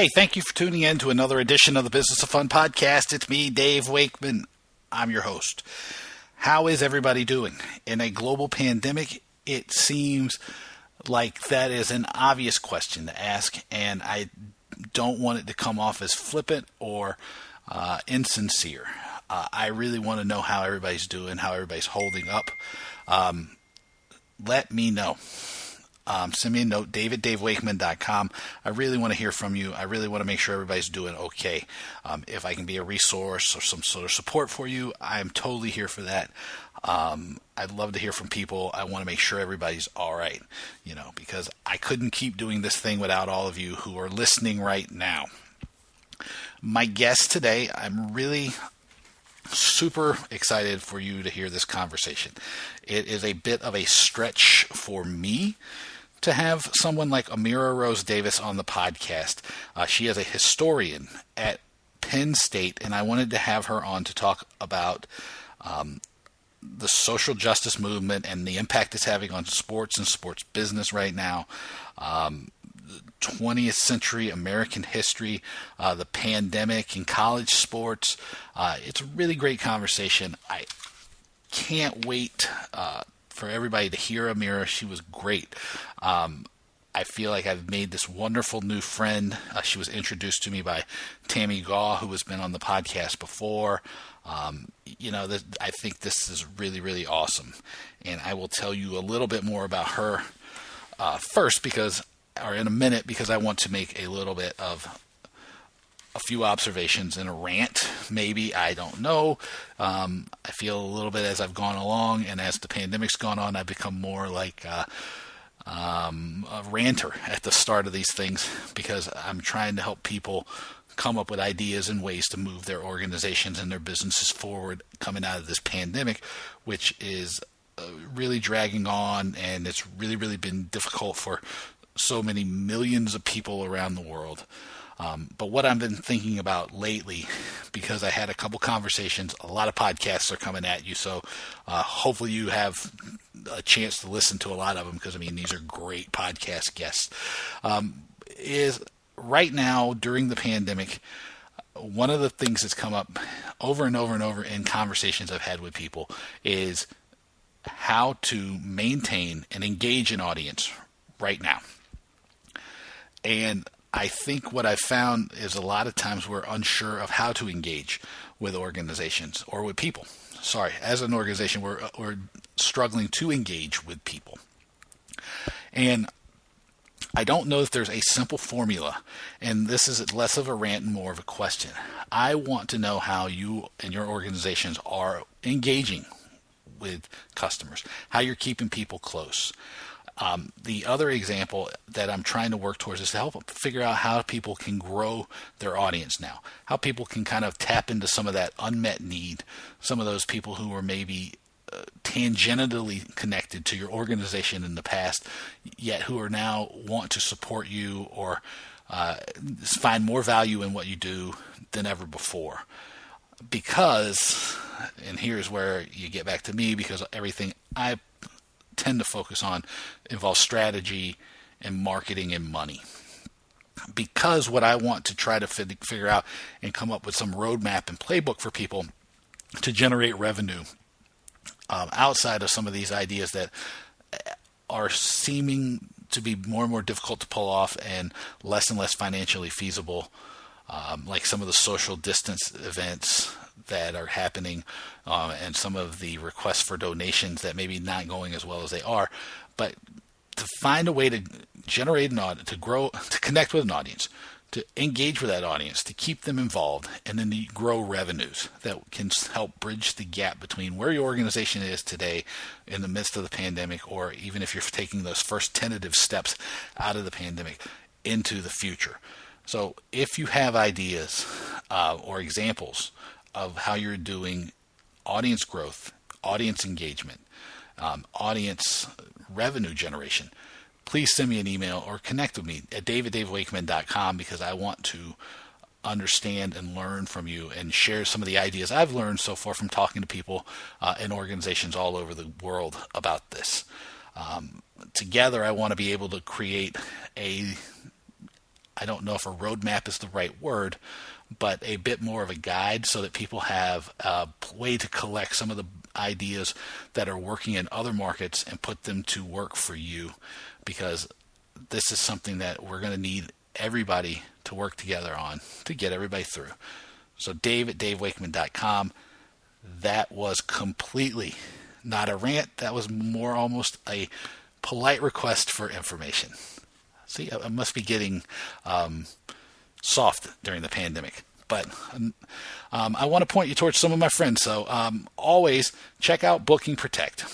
Hey, thank you for tuning in to another edition of the Business of Fun podcast. It's me, Dave Wakeman. I'm your host. How is everybody doing? In a global pandemic, it seems like that is an obvious question to ask, and I don't want it to come off as flippant or insincere. I really want to know how everybody's doing, how everybody's holding up. Let me know. Send me a note, dave@davewakeman.com. I really want to hear from you. I really want to make sure everybody's doing okay. If I can be a resource or some sort of support for you, I'm totally here for that. I'd love to hear from people. I want to make sure everybody's all right, because I couldn't keep doing this thing without all of you who are listening right now. My guest today, I'm really super excited for you to hear this conversation. It is a bit of a stretch for me to have someone like Amira Rose Davis on the podcast. She is a historian at Penn State, and I wanted to have her on to talk about the social justice movement and the impact it's having on sports and sports business right now. 20th century American history, the pandemic in college sports. It's a really great conversation. I can't wait for everybody to hear Amira. She was great. I feel like I've made this wonderful new friend. She was introduced to me by Tammy Gaw, who has been on the podcast before. I think this is really, really awesome. And I will tell you a little bit more about her first in a minute, because I want to make a little bit of a few observations in a rant, maybe, I don't know. I feel a little bit as I've gone along, and as the pandemic's gone on, I've become more like a ranter at the start of these things, because I'm trying to help people come up with ideas and ways to move their organizations and their businesses forward coming out of this pandemic, which is really dragging on, and it's really, really been difficult for so many millions of people around the world. But what I've been thinking about lately, because I had a couple conversations, a lot of podcasts are coming at you, so hopefully you have a chance to listen to a lot of them, because, these are great podcast guests, is right now during the pandemic, one of the things that's come up over and over and over in conversations I've had with people is how to maintain and engage an audience right now. And I think what I've found is a lot of times we're unsure of how to engage with organizations or with people. Sorry, as an organization, we're struggling to engage with people. And I don't know if there's a simple formula, and this is less of a rant and more of a question. I want to know how you and your organizations are engaging with customers, how you're keeping people close. The other example that I'm trying to work towards is to help them figure out how people can grow their audience now, how people can kind of tap into some of that unmet need, some of those people who were maybe tangentially connected to your organization in the past, yet who are now want to support you or find more value in what you do than ever before. Because, and here's where you get back to me, because everything I tend to focus on involves strategy and marketing and money. Because what I want to try to figure out and come up with some roadmap and playbook for people to generate revenue outside of some of these ideas that are seeming to be more and more difficult to pull off and less financially feasible, like some of the social distance events that are happening, and some of the requests for donations that maybe not going as well as they are. But to find a way to generate an audience, to grow, to connect with an audience, to engage with that audience, to keep them involved, and then to grow revenues that can help bridge the gap between where your organization is today in the midst of the pandemic, or even if you're taking those first tentative steps out of the pandemic into the future. So if you have ideas or examples of how you're doing audience growth, audience engagement, audience revenue generation, please send me an email or connect with me at dave@davewakeman.com, because I want to understand and learn from you and share some of the ideas I've learned so far from talking to people and organizations all over the world about this. Together, I want to be able to create a I don't know if a roadmap is the right word, but a bit more of a guide so that people have a way to collect some of the ideas that are working in other markets and put them to work for you, because this is something that we're going to need everybody to work together on to get everybody through. So Dave at davewakeman.com. That was completely not a rant. That was more almost a polite request for information. See, I must be getting soft during the pandemic. But I want to point you towards some of my friends. So always check out Booking Protect,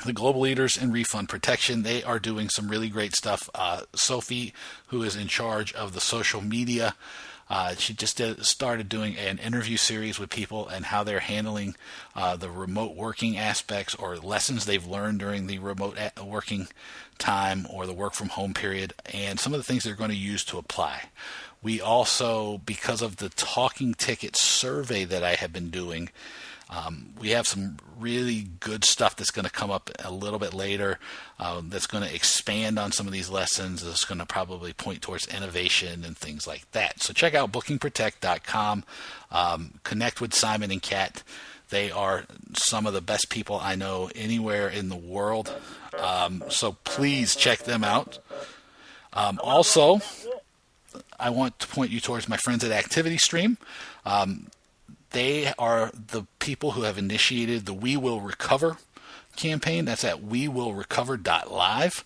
the global leaders in refund protection. They are doing some really great stuff. Sophie, who is in charge of the social media, she just started doing an interview series with people and how they're handling the remote working aspects or lessons they've learned during the remote working time or the work from home period, and some of the things they're going to use to apply. We also, because of the talking ticket survey that I have been doing, we have some really good stuff that's going to come up a little bit later that's going to expand on some of these lessons. It's going to probably point towards innovation and things like that. So check out bookingprotect.com. Connect with Simon and Kat. They are some of the best people I know anywhere in the world. So please check them out. Also, I want to point you towards my friends at Activity Stream. They are the people who have initiated the We Will Recover campaign. That's at wewillrecover.live.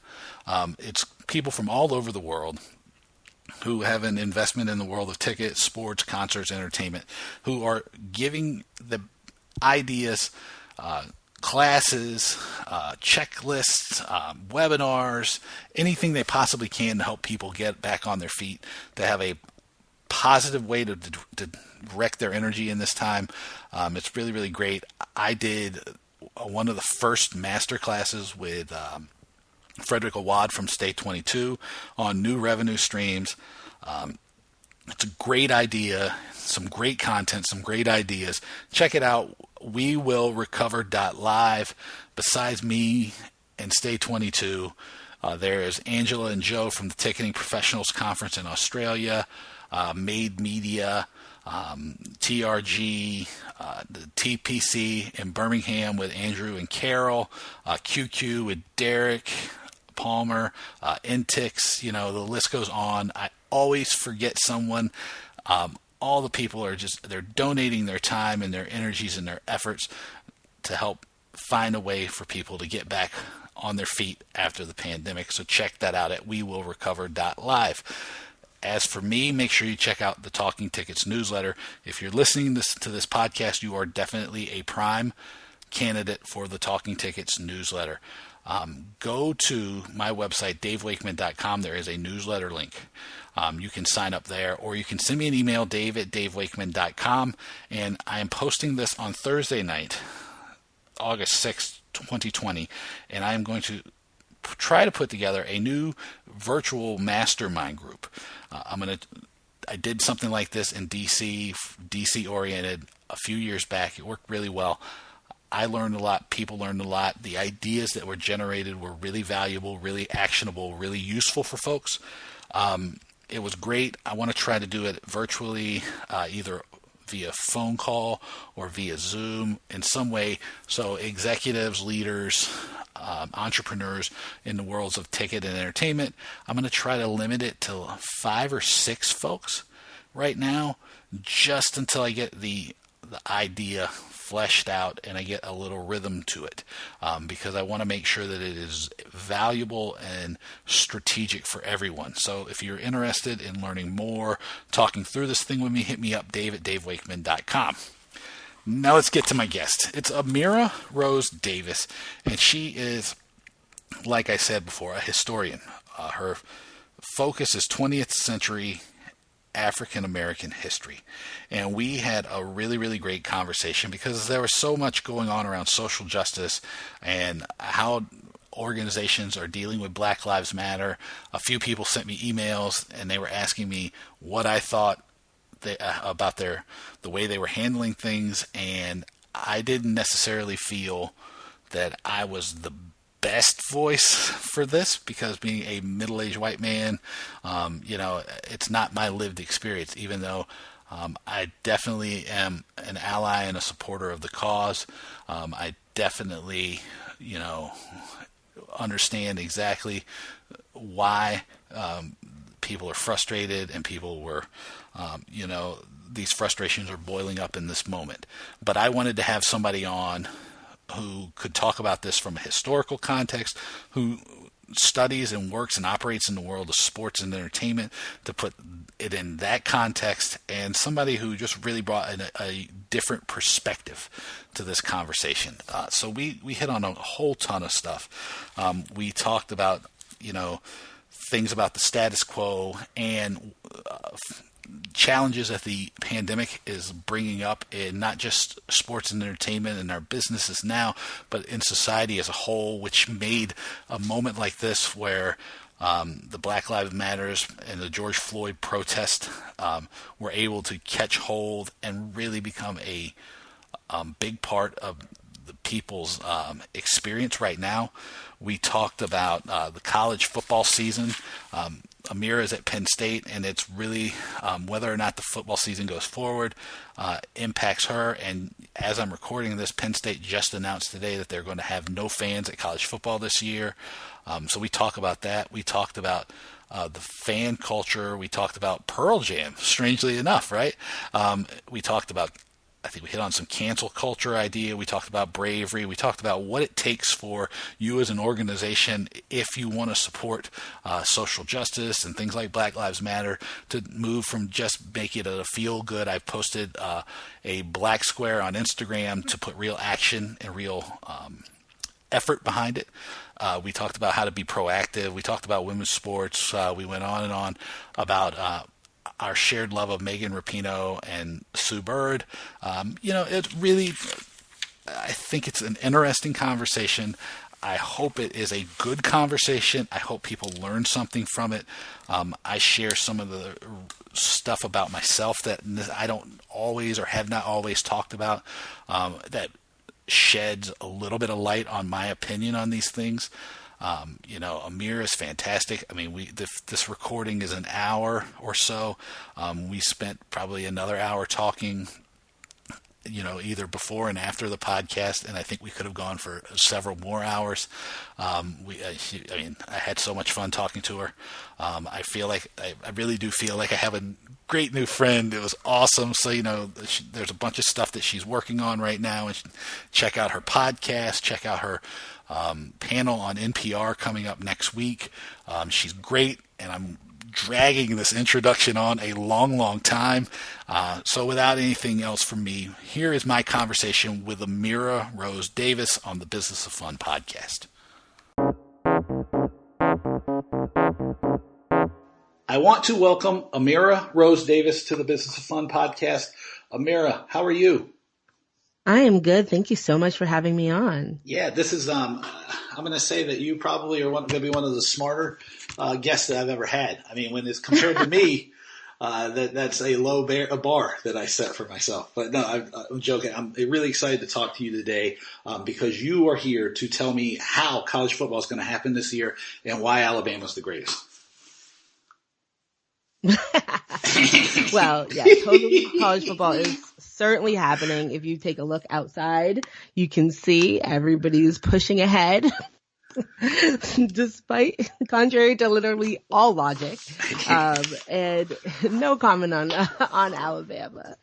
It's people from all over the world who have an investment in the world of tickets, sports, concerts, entertainment, who are giving the ideas, classes, checklists, webinars, anything they possibly can to help people get back on their feet, to have a positive way to direct their energy in this time. It's really, really great. I did one of the first master classes with Frederick Awad from State 22 on new revenue streams. It's a great idea, some great content, some great ideas. Check it out, wewillrecover.live. Besides me and State 22, there is Angela and Joe from the Ticketing Professionals Conference in Australia, Made Media, TRG, the TPC in Birmingham with Andrew and Carol, Qcue with Derek Palmer, INTIX, the list goes on. I always forget someone. All the people are they're donating their time and their energies and their efforts to help find a way for people to get back on their feet after the pandemic. So check that out at wewillrecover.live. As for me, make sure you check out the Talking Tickets newsletter. If you're listening to this podcast, you are definitely a prime candidate for the Talking Tickets newsletter. Go to my website, davewakeman.com. There is a newsletter link. You can sign up there, or you can send me an email, dave@davewakeman.com. And I am posting this on Thursday night, August 6th, 2020, and I am going to try to put together a new virtual mastermind group. I did something like this in DC oriented a few years back. It worked really well. I learned a lot. People learned a lot. The ideas that were generated were really valuable, really actionable, really useful for folks. It was great. I want to try to do it virtually, either via phone call or via Zoom in some way, so executives, leaders, entrepreneurs in the worlds of ticket and entertainment, I'm going to try to limit it to 5 or 6 folks right now, just until I get the idea fleshed out and I get a little rhythm to it, because I want to make sure that it is valuable and strategic for everyone. So if you're interested in learning more, talking through this thing with me, hit me up, dave@davewakeman.com. Now let's get to my guest. It's Amira Rose Davis, and she is, like I said before, a historian. Her focus is 20th century African American history. And we had a really, really great conversation because there was so much going on around social justice and how organizations are dealing with Black Lives Matter. A few people sent me emails and they were asking me what I thought about the way they were handling things, and I didn't necessarily feel that I was the best voice for this because being a middle-aged white man, it's not my lived experience, even though I definitely am an ally and a supporter of the cause. I definitely, understand exactly why people are frustrated and people were, these frustrations are boiling up in this moment. But I wanted to have somebody on who could talk about this from a historical context, who studies and works and operates in the world of sports and entertainment to put it in that context, and somebody who just really brought a different perspective to this conversation. So we hit on a whole ton of stuff. We talked about, things about the status quo and challenges that the pandemic is bringing up in not just sports and entertainment and our businesses now, but in society as a whole, which made a moment like this where the Black Lives Matters and the George Floyd protest were able to catch hold and really become a big part of the people's experience right now. We talked about the college football season. Amira is at Penn State, and it's really whether or not the football season goes forward impacts her. And as I'm recording this, Penn State just announced today that they're going to have no fans at college football this year. So we talk about that. We talked about the fan culture. We talked about Pearl Jam, strangely enough, right? We talked about, I think we hit on some cancel culture idea. We talked about bravery. We talked about what it takes for you as an organization, if you want to support social justice and things like Black Lives Matter, to move from just make it a feel good. I posted a black square on Instagram to put real action and real effort behind it. We talked about how to be proactive. We talked about women's sports. We went on and on about our shared love of Megan Rapinoe and Sue Bird. It really, I think it's an interesting conversation. I hope it is a good conversation. I hope people learn something from it. I share some of the stuff about myself that I don't always or have not always talked about, that sheds a little bit of light on my opinion on these things. Amira is fantastic. I mean, this recording is an hour or so. We spent probably another hour talking, either before and after the podcast, and I think we could have gone for several more hours. I had so much fun talking to her. I feel like I really do feel like I have a great new friend. It was awesome. So, there's a bunch of stuff that she's working on right now, and check out her podcast, check out her panel on NPR coming up next week. She's great, and I'm dragging this introduction on a long, long time. So without anything else from me, here is my conversation with Amira Rose Davis on the Business of Fun podcast. I want to welcome Amira Rose Davis to the Business of Fun podcast. Amira, how are you? I am good. Thank you so much for having me on. Yeah, this is, I'm going to say that you probably are going to be one of the smarter guests that I've ever had. I mean, when it's compared to me, that's a low bar that I set for myself. But no, I'm joking. I'm really excited to talk to you today because you are here to tell me how college football is going to happen this year and why Alabama's the greatest. Well, yeah, totally. College football is certainly happening. If you take a look outside, you can see everybody's pushing ahead. Despite, contrary to literally all logic, and no comment on Alabama.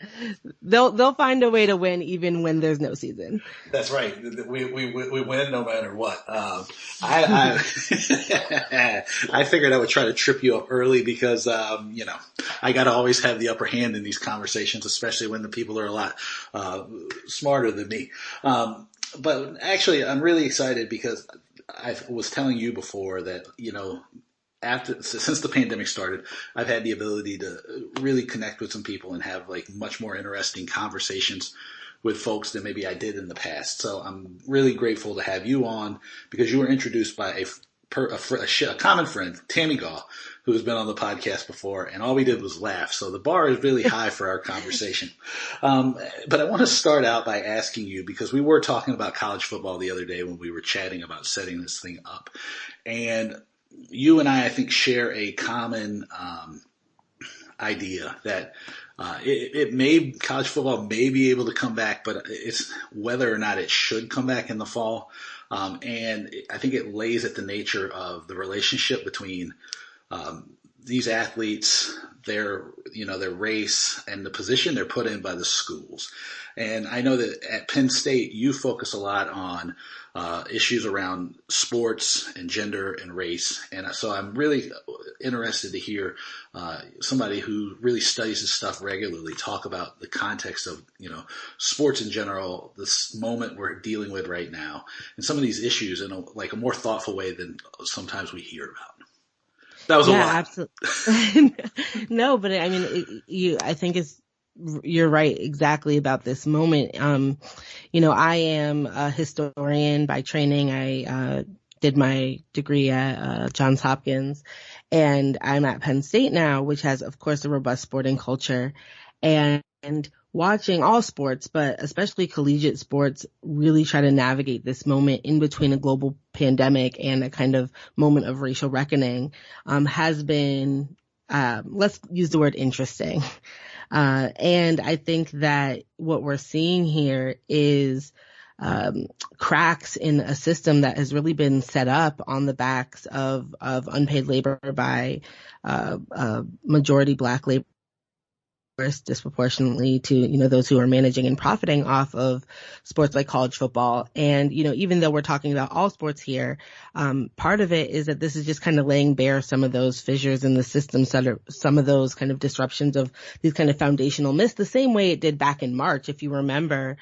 They'll find a way to win even when there's no season. That's right. We win no matter what. I figured I would try to trip you up early because I got to always have the upper hand in these conversations, especially when the people are a lot smarter than me. But actually, I'm really excited because I was telling you before that, since the pandemic started, I've had the ability to really connect with some people and have much more interesting conversations with folks than maybe I did in the past. So I'm really grateful to have you on because you were introduced by a a common friend, Tammy Gaw, who has been on the podcast before, and all we did was laugh. So the bar is really high for our conversation. But I want to start out by asking you, because we were talking about college football the other day when we were chatting about setting this thing up. And you and I think, share a common idea that college football may be able to come back, but it's whether or not it should come back in the fall. And I think it lays at the nature of the relationship between these athletes, their race, and the position they're put in by the schools. And I know that at Penn State, you focus a lot on issues around sports and gender and race. And so I'm really interested to hear somebody who really studies this stuff regularly talk about the context of, sports in general, this moment we're dealing with right now, and some of these issues in a more thoughtful way than sometimes we hear about. That was a lot. Absolutely. No, but I mean, I think you're right exactly about this moment. I am a historian by training. I did my degree at Johns Hopkins, and I'm at Penn State now, which has, of course, a robust sporting culture. And watching all sports, but especially collegiate sports, really try to navigate this moment in between a global pandemic and a kind of moment of racial reckoning has been, let's use the word interesting. And I think that what we're seeing here is cracks in a system that has really been set up on the backs of unpaid labor by majority Black labor, disproportionately to, those who are managing and profiting off of sports like college football. And, even though we're talking about all sports here, part of it is that this is just kind of laying bare some of those fissures in the system, some of those kind of disruptions of these kind of foundational myths, the same way it did back in March. If you remember,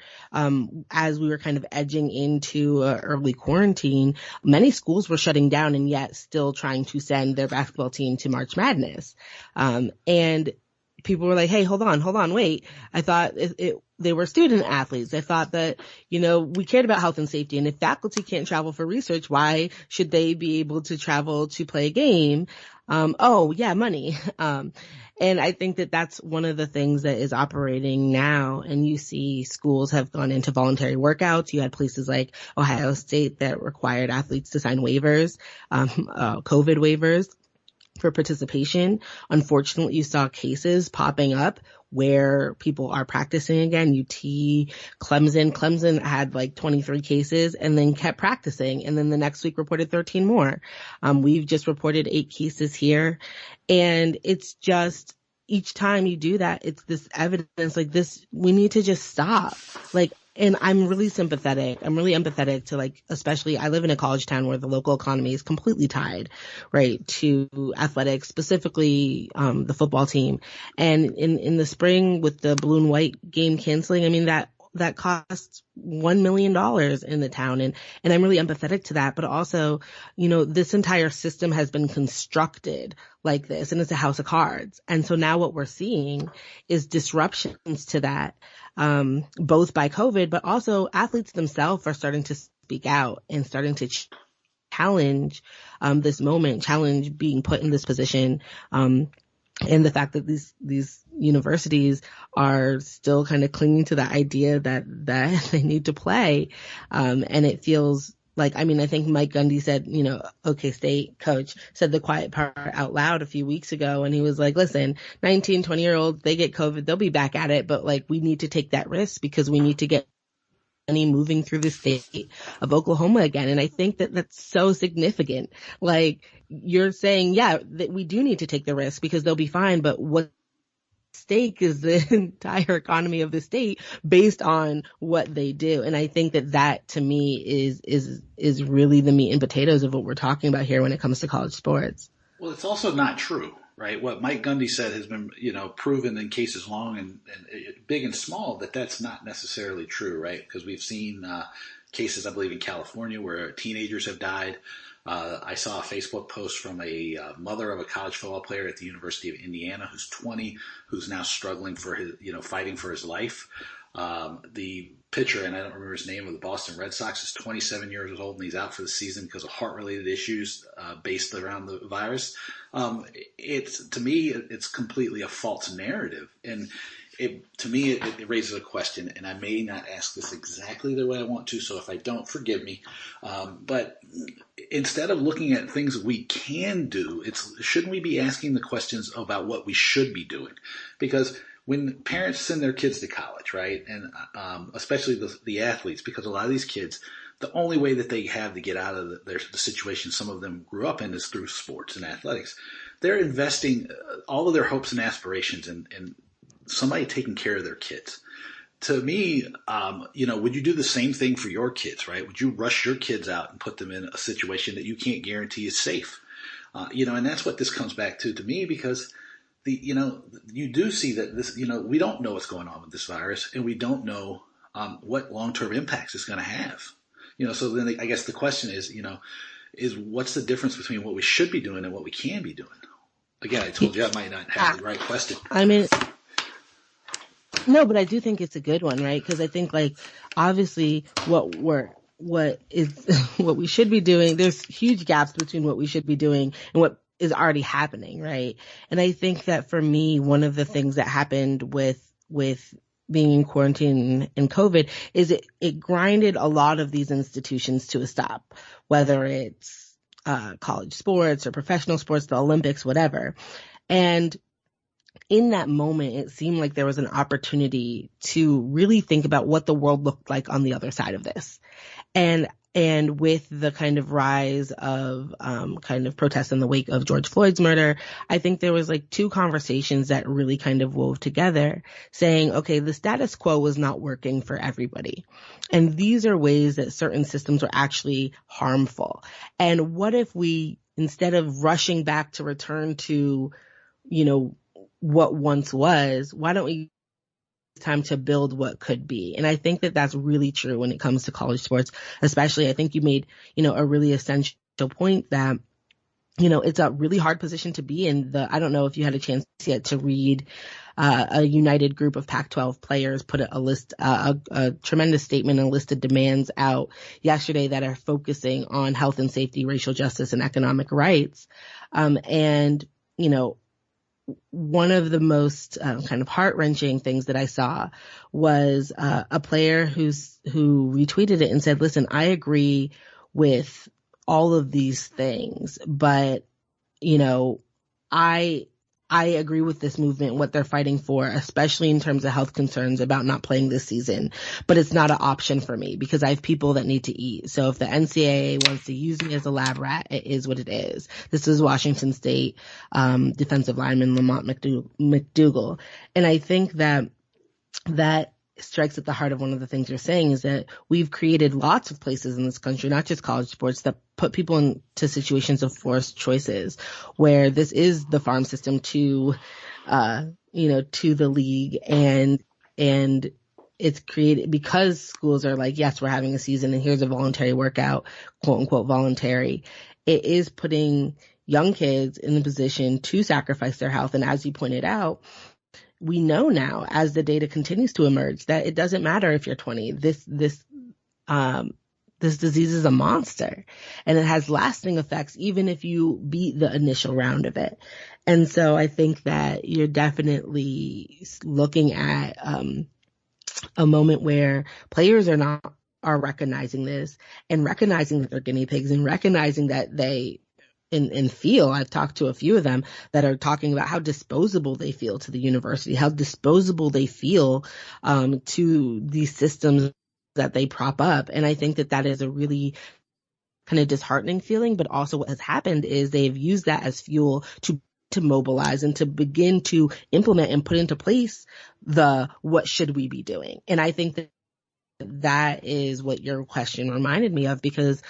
as we were kind of edging into early quarantine, many schools were shutting down and yet still trying to send their basketball team to March Madness. And people were like, hey, hold on, wait. I thought they were student athletes. I thought that, we cared about health and safety. And if faculty can't travel for research, why should they be able to travel to play a game? Money. And I think that that's one of the things that is operating now. And you see schools have gone into voluntary workouts. You had places like Ohio State that required athletes to sign waivers, COVID waivers for participation. Unfortunately, you saw cases popping up where people are practicing again. UT, Clemson had like 23 cases and then kept practicing. And then the next week reported 13 more. We've just reported 8 cases here. And it's just, each time you do that, it's this evidence like this, we need to just stop. And I'm really sympathetic. I'm really empathetic to especially I live in a college town where the local economy is completely tied, right, to athletics, specifically the football team. And in the spring with the blue and white game canceling, I mean, that costs $1 million in the town. And I'm really empathetic to that. But also, this entire system has been constructed like this, and it's a house of cards. And so now what we're seeing is disruptions to that, both by COVID, but also athletes themselves are starting to speak out and starting to challenge this moment, challenge being put in this position, and the fact that these universities are still kind of clinging to the idea that they need to play. And it feels like, I think Mike Gundy said, OK State coach said the quiet part out loud a few weeks ago. And he was like, listen, 19, 20-year-olds, they get COVID, they'll be back at it. But we need to take that risk because we need to get money moving through the state of Oklahoma again. And I think that that's so significant. You're saying, that we do need to take the risk because they'll be fine. But what stake is the entire economy of the state based on what they do. And I think that to me is really the meat and potatoes of what we're talking about here when it comes to college sports. Well, it's also not true, right? What Mike Gundy said has been, proven in cases long and big and small that that's not necessarily true, right? Because we've seen cases, I believe, in California where teenagers have died. I saw a Facebook post from a mother of a college football player at the University of Indiana who's 20, who's now struggling for his, fighting for his life. The pitcher, and I don't remember his name, of the Boston Red Sox, is 27 years old, and he's out for the season because of heart-related issues based around the virus. To me, it's completely a false narrative, and to me, it raises a question, and I may not ask this exactly the way I want to, so if I don't, forgive me. But instead of looking at things that we can do, shouldn't we be asking the questions about what we should be doing? Because when parents send their kids to college, right, and especially the athletes, because a lot of these kids, the only way that they have to get out of the situation some of them grew up in is through sports and athletics. They're investing all of their hopes and aspirations in somebody taking care of their kids. To me, would you do the same thing for your kids, right? Would you rush your kids out and put them in a situation that you can't guarantee is safe? And that's what this comes back to me, because you do see that this, we don't know what's going on with this virus, and we don't know what long-term impacts it's going to have. So then I guess the question is what's the difference between what we should be doing and what we can be doing? Again, I told you I might not have the right question. I mean, no, but I do think it's a good one, right? Because I think, obviously what we should be doing, there's huge gaps between what we should be doing and what is already happening, right? And I think that for me, one of the things that happened with being in quarantine and COVID is it grinded a lot of these institutions to a stop, whether it's college sports or professional sports, the Olympics, whatever. And in that moment, it seemed like there was an opportunity to really think about what the world looked like on the other side of this. And with the kind of rise of kind of protests in the wake of George Floyd's murder, I think there was two conversations that really kind of wove together, saying, okay, the status quo was not working for everybody. And these are ways that certain systems were actually harmful. And what if we, instead of rushing back to return to, what once was, why don't we time to build what could be? And I think that that's really true when it comes to college sports, especially. I think you made, a really essential point that, it's a really hard position to be in. I don't know if you had a chance yet to read a united group of Pac-12 players put a tremendous statement, a list of demands out yesterday that are focusing on health and safety, racial justice, and economic rights. One of the most kind of heart-wrenching things that I saw was a player who retweeted it and said, listen, I agree with all of these things, but, I agree with this movement, what they're fighting for, especially in terms of health concerns about not playing this season. But it's not an option for me because I have people that need to eat. So if the NCAA wants to use me as a lab rat, it is what it is. This is Washington State defensive lineman Lamont McDougal. And I think that strikes at the heart of one of the things you're saying, is that we've created lots of places in this country, not just college sports, that put people into situations of forced choices, where this is the farm system to the league, and it's created because schools are like, yes, we're having a season and here's a voluntary workout, quote unquote voluntary. It is putting young kids in the position to sacrifice their health. And as you pointed out, we know now, as the data continues to emerge, that it doesn't matter if you're 20. This disease is a monster, and it has lasting effects even if you beat the initial round of it. And so I think that you're definitely looking at a moment where players are recognizing this, and recognizing that they're guinea pigs, and recognizing that they I've talked to a few of them that are talking about how disposable they feel to the university, how disposable they feel to these systems that they prop up. And I think that is a really kind of disheartening feeling. But also what has happened is they've used that as fuel to mobilize and to begin to implement and put into place what should we be doing. And I think that is what your question reminded me of, because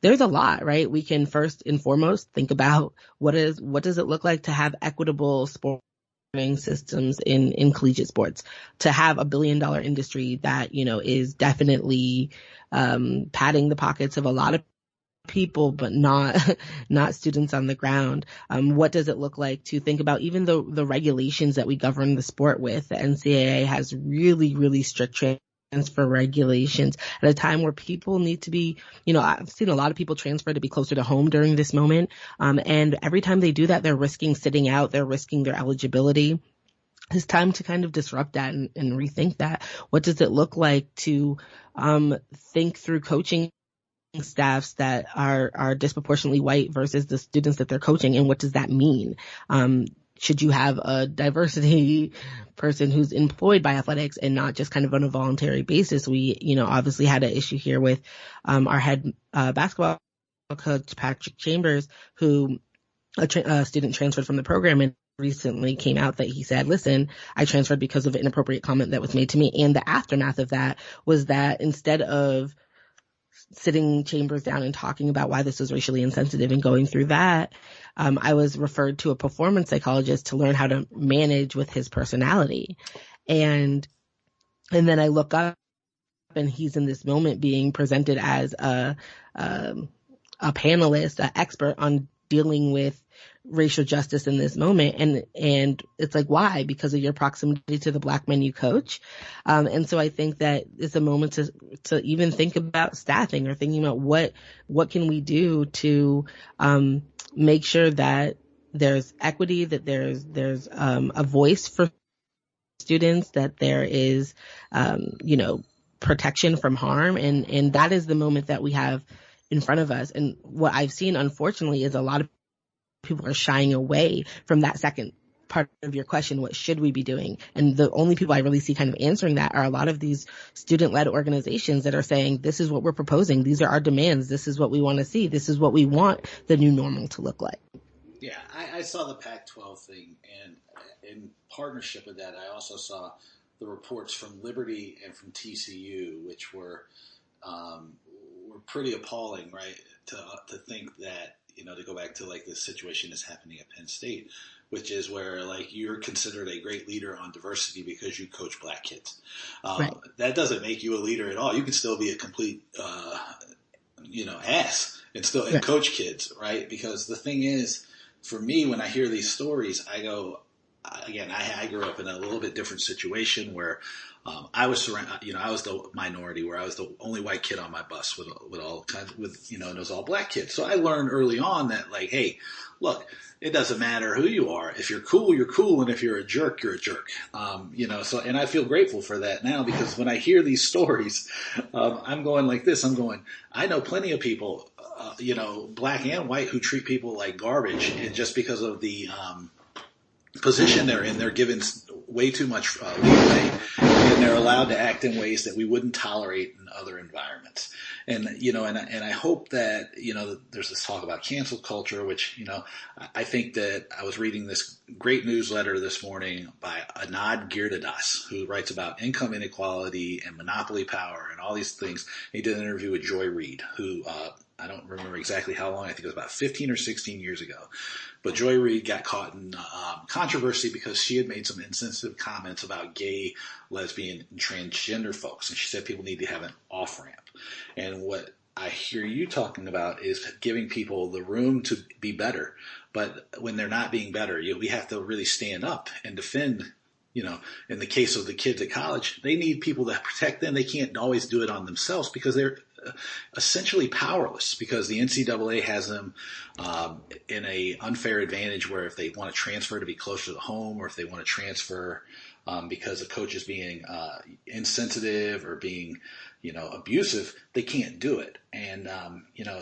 there's a lot, right? We can first and foremost think about what does it look like to have equitable sporting systems in collegiate sports, to have a $1 billion industry that, is definitely padding the pockets of a lot of people, but not not students on the ground. What does it look like to think about even the regulations that we govern the sport with? The NCAA has really, really strict transfer regulations at a time where people need to be, I've seen a lot of people transfer to be closer to home during this moment. And every time they do that, they're risking sitting out, they're risking their eligibility. It's time to kind of disrupt that and rethink that. What does it look like to think through coaching staffs that are disproportionately white versus the students that they're coaching, and what does that mean? Should you have a diversity person who's employed by athletics and not just kind of on a voluntary basis? We, obviously had an issue here with our head basketball coach, Patrick Chambers, who a student transferred from the program, and recently came out that he said, listen, I transferred because of an inappropriate comment that was made to me. And the aftermath of that was that instead of sitting Chambers down and talking about why this was racially insensitive and going through that, I was referred to a performance psychologist to learn how to manage with his personality. And then I look up and he's in this moment being presented as a panelist, an expert on dealing with racial justice in this moment. And it's like, why? Because of your proximity to the Black men you coach. And so I think that it's a moment to even think about staffing or thinking about what can we do to make sure that there's equity, that there's a voice for students, that there is, protection from harm. And that is the moment that we have in front of us. And what I've seen, unfortunately, is a lot of people are shying away from that second part of your question, what should we be doing? And the only people I really see kind of answering that are a lot of these student-led organizations that are saying, this is what we're proposing. These are our demands. This is what we want to see. This is what we want the new normal to look like. Yeah, I saw the Pac-12 thing, and in partnership with that, I also saw the reports from Liberty and from TCU, which were pretty appalling, right? To think that, to go back to like this situation that's happening at Penn State, which is where like you're considered a great leader on diversity because you coach Black kids. Right. That doesn't make you a leader at all. You can still be a complete, ass and still and coach kids, right? Because the thing is, for me, when I hear these stories, I go, again, I grew up in a little bit different situation where I was surrounded, I was the minority where I was the only white kid on my bus with all kinds and it was all Black kids. So I learned early on that like, hey, look, it doesn't matter who you are. If you're cool, you're cool. And if you're a jerk, you're a jerk. So, and I feel grateful for that now because when I hear these stories, I'm going like this. I know plenty of people, Black and white who treat people like garbage and just because of the, position they're in, they're given way too much leeway, and they're allowed to act in ways that we wouldn't tolerate in other environments. And and I hope that there's this talk about cancel culture, which I think that I was reading this great newsletter this morning by Anand Giridharadas, who writes about income inequality and monopoly power and all these things. He did an interview with Joy Reid, who I don't remember exactly how long. I think it was about 15 or 16 years ago. But Joy Reid got caught in controversy because she had made some insensitive comments about gay, lesbian, and transgender folks. And she said people need to have an off-ramp. And what I hear you talking about is giving people the room to be better. But when they're not being better, we have to really stand up and defend. In the case of the kids at college, they need people to protect them. They can't always do it on themselves because they're essentially powerless because the NCAA has them in a unfair advantage where if they want to transfer to be closer to home or if they want to transfer because a coach is being insensitive or being abusive, they can't do it. And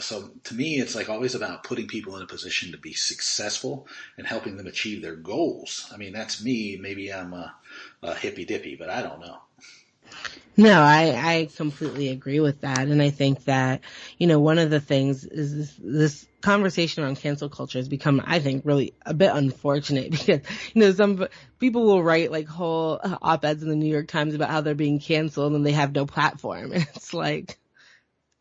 so to me it's like always about putting people in a position to be successful and helping them achieve their goals. I mean, that's me. Maybe I'm a hippy dippy, but I don't know. No, I completely agree with that. And I think that, one of the things is this conversation around cancel culture has become, I think, really a bit unfortunate because, some people will write like whole op-eds in the New York Times about how they're being canceled and they have no platform. And it's like,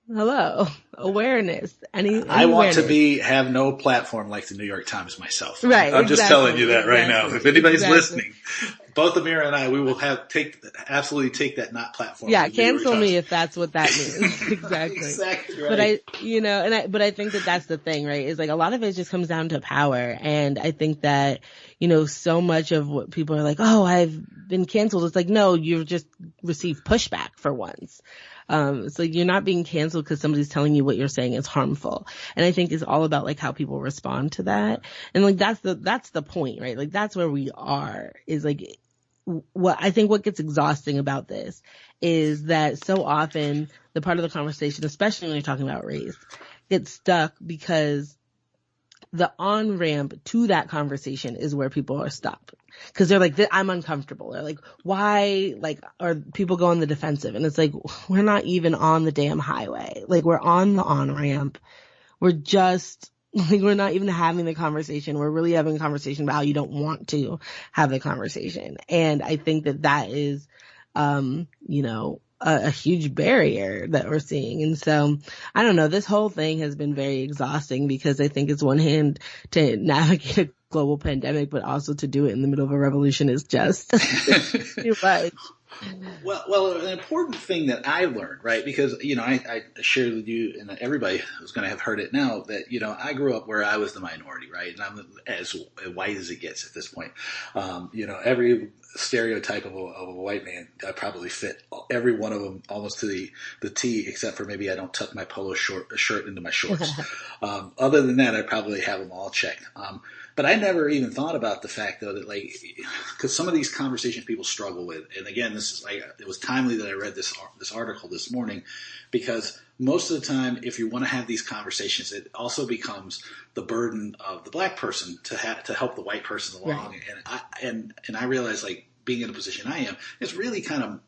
hello, awareness. I want to have no platform like the New York Times myself. Right. I'm just telling you that right now. If anybody's listening, both Amira and I, we will absolutely take that not platform. Yeah, cancel me if that's what that means. Exactly. Exactly right. But I think that that's the thing, right? Is like a lot of it just comes down to power. And I think that, so much of what people are like, oh, I've been canceled. It's like, no, you've just received pushback for once. So you're not being canceled because somebody's telling you what you're saying is harmful. And I think it's all about like how people respond to that. And like, that's the point, right? Like that's where we are, is like, what gets exhausting about this is that so often the part of the conversation, especially when you're talking about race, gets stuck because the on-ramp to that conversation is where people are stuck. Cause they're like, I'm uncomfortable. They're like, why? Like, or people go on the defensive, and it's like, we're not even on the damn highway. Like, we're on the on-ramp. We're just, like, we're not even having the conversation. We're really having a conversation about how you don't want to have the conversation. And I think that is, a huge barrier that we're seeing. And so, I don't know, this whole thing has been very exhausting because I think it's one hand to navigate a global pandemic, but also to do it in the middle of a revolution is just too much. Well, an important thing that I learned, right? Because, I shared with you, and everybody who's going to have heard it now, that, I grew up where I was the minority, right? And I'm as white as it gets at this point. Every stereotype of a white man, I probably fit every one of them almost to the T, except for maybe I don't tuck my polo shirt into my shorts. Other than that, I probably have them all checked. But I never even thought about the fact, though, that because some of these conversations people struggle with, and again, it was timely that I read this article this morning, because most of the time, if you want to have these conversations, it also becomes the burden of the black person to help the white person along. Right. And I realize, like, being in a position I am, it's really kind of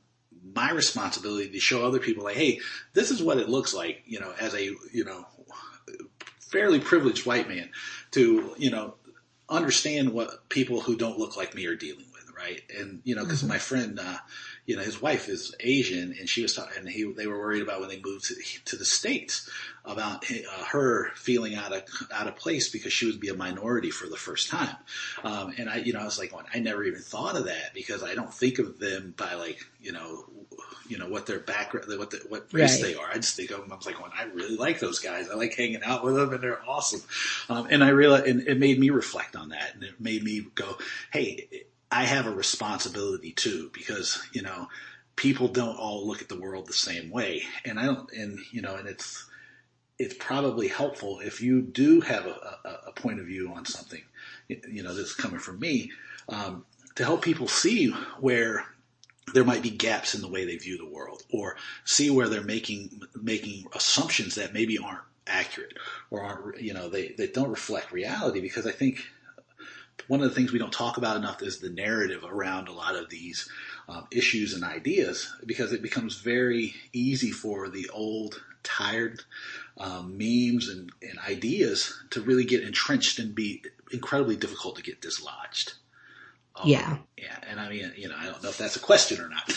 my responsibility to show other people, like, hey, this is what it looks like, as a fairly privileged white man, to understand what people who don't look like me are dealing with, right? And because my friend, his wife is Asian, and she was talking, and they were worried about when they moved to the States about her feeling out of place because she would be a minority for the first time. And I was like, I never even thought of that, because I don't think of them by what their background, what race they are. I just think of them. I was like, I really like those guys. I like hanging out with them, and they're awesome. And I realized, and it made me reflect on that, and it made me go, hey, I have a responsibility too, because people don't all look at the world the same way, and I don't, and it's probably helpful if you do have a point of view on something, that's coming from me, to help people see where there might be gaps in the way they view the world, or see where they're making assumptions that maybe aren't accurate, or aren't, they don't reflect reality. Because I think one of the things we don't talk about enough is the narrative around a lot of these issues and ideas, because it becomes very easy for the old, tired memes and ideas to really get entrenched and be incredibly difficult to get dislodged. Yeah. And I mean, I don't know if that's a question or not.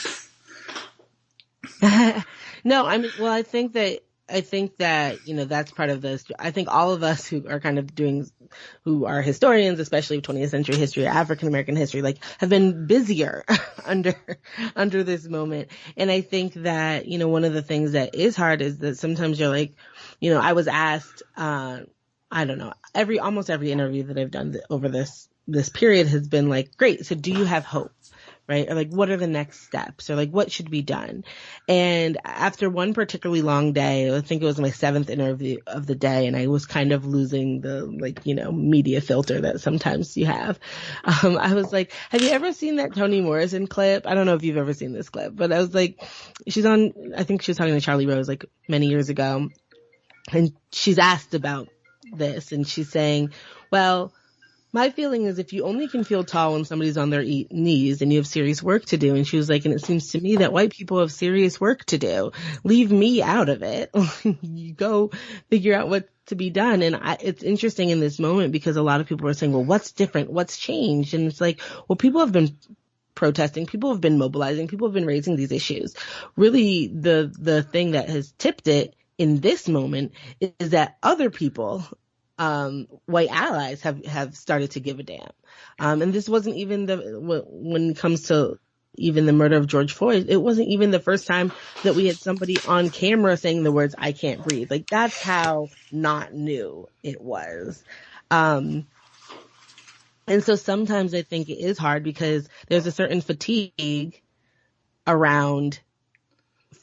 No, I mean, well, I think that, that's part of this. I think all of us who are kind of who are historians, especially of 20th century history or African American history, like, have been busier under this moment. And I think that, one of the things that is hard is that sometimes you're like, I was asked, I don't know, almost every interview that I've done over this period has been like, great, so do you have hope? Right? Or like, what are the next steps? Or like, what should be done? And after one particularly long day, I think it was my 7th interview of the day, and I was kind of losing the, media filter that sometimes you have. I was like, have you ever seen that Toni Morrison clip? I don't know if you've ever seen this clip, but I was like, I think she was talking to Charlie Rose like many years ago, and she's asked about this, and she's saying, well, my feeling is if you only can feel tall when somebody's on their knees, and you have serious work to do. And she was like, and it seems to me that white people have serious work to do. Leave me out of it. You go figure out what to be done. And it's interesting in this moment, because a lot of people are saying, well, what's different? What's changed? And it's like, well, people have been protesting, people have been mobilizing, people have been raising these issues. Really, the thing that has tipped it in this moment is that other people white allies have started to give a damn. And this wasn't even when it comes to even the murder of George Floyd, it wasn't even the first time that we had somebody on camera saying the words, "I can't breathe." Like, that's how not new it was. And so sometimes I think it is hard because there's a certain fatigue around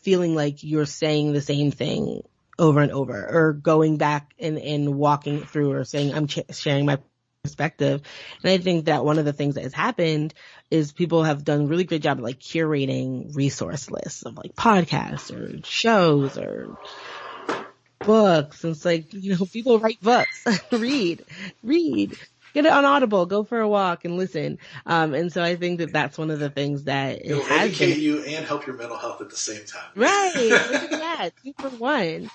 feeling like you're saying the same thing over and over, or going back and walking it through, or saying I'm sharing my perspective. And I think that one of the things that has happened is people have done a really great job of like curating resource lists of like podcasts or shows or books. And it's like, you know, people write books, read, get it on Audible, go for a walk and listen. And so I think that that's one of the things that it'll educate you and help your mental health at the same time. Right. Look at that. 2 for 1.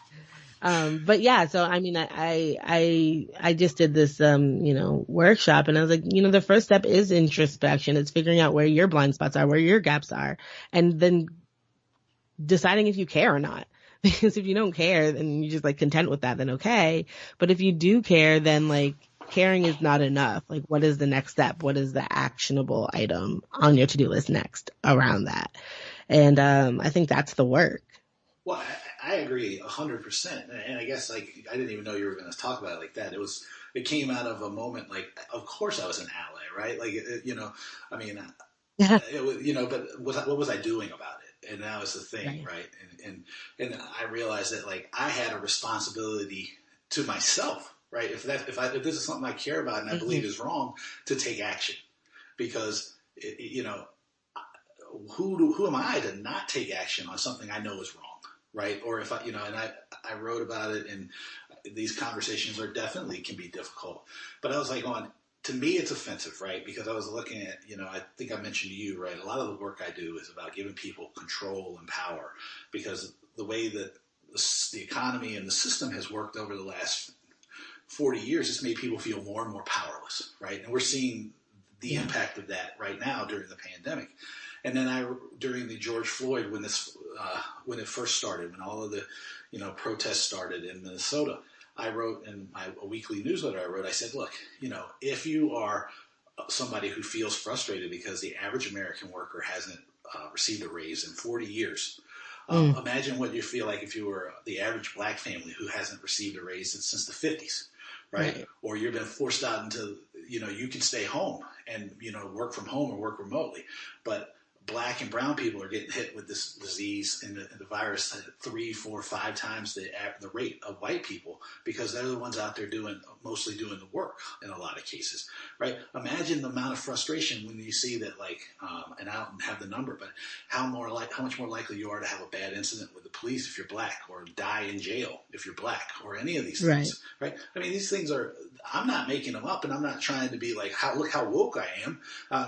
But yeah, so I mean, I just did this, workshop, and I was like, the first step is introspection. It's figuring out where your blind spots are, where your gaps are, and then deciding if you care or not. Because if you don't care, then you're just like content with that, then okay. But if you do care, then like caring is not enough. Like, what is the next step? What is the actionable item on your to-do list next around that? And, I think that's the work. Well, I agree 100%. And I guess like, I didn't even know you were going to talk about it like that. It came out of a moment, like, of course I was an ally, right? Like, I mean, it was, but what was I doing about it? And that was the thing, right? And I realized that like I had a responsibility to myself, right? If this is something I care about and I believe is wrong, to take action, because who am I to not take action on something I know is wrong, right? Or if and I wrote about it, and these conversations can be difficult, but I was like, to me, it's offensive, right? Because I was looking at, I think I mentioned to you, right? A lot of the work I do is about giving people control and power, because the way that the economy and the system has worked over the last 40 years, it's made people feel more and more powerless, right? And we're seeing the impact of that right now during the pandemic. And then during the George Floyd, when it first started, when all of the, protests started in Minnesota, I wrote in a weekly newsletter, I said, look, if you are somebody who feels frustrated because the average American worker hasn't received a raise in 40 years, imagine what you feel like if you were the average black family who hasn't received a raise since the 50s, right? Or you've been forced out into, you can stay home and, work from home or work remotely, but Black and brown people are getting hit with this disease and the virus 3, 4, 5 times the rate of white people, because they're the ones out there mostly doing the work in a lot of cases, right? Imagine the amount of frustration when you see that, like, and I don't have the number, but how much more likely you are to have a bad incident with the police if you're Black, or die in jail if you're Black, or any of these things, right? I mean, these things I'm not making them up, and I'm not trying to be like, look how woke I am.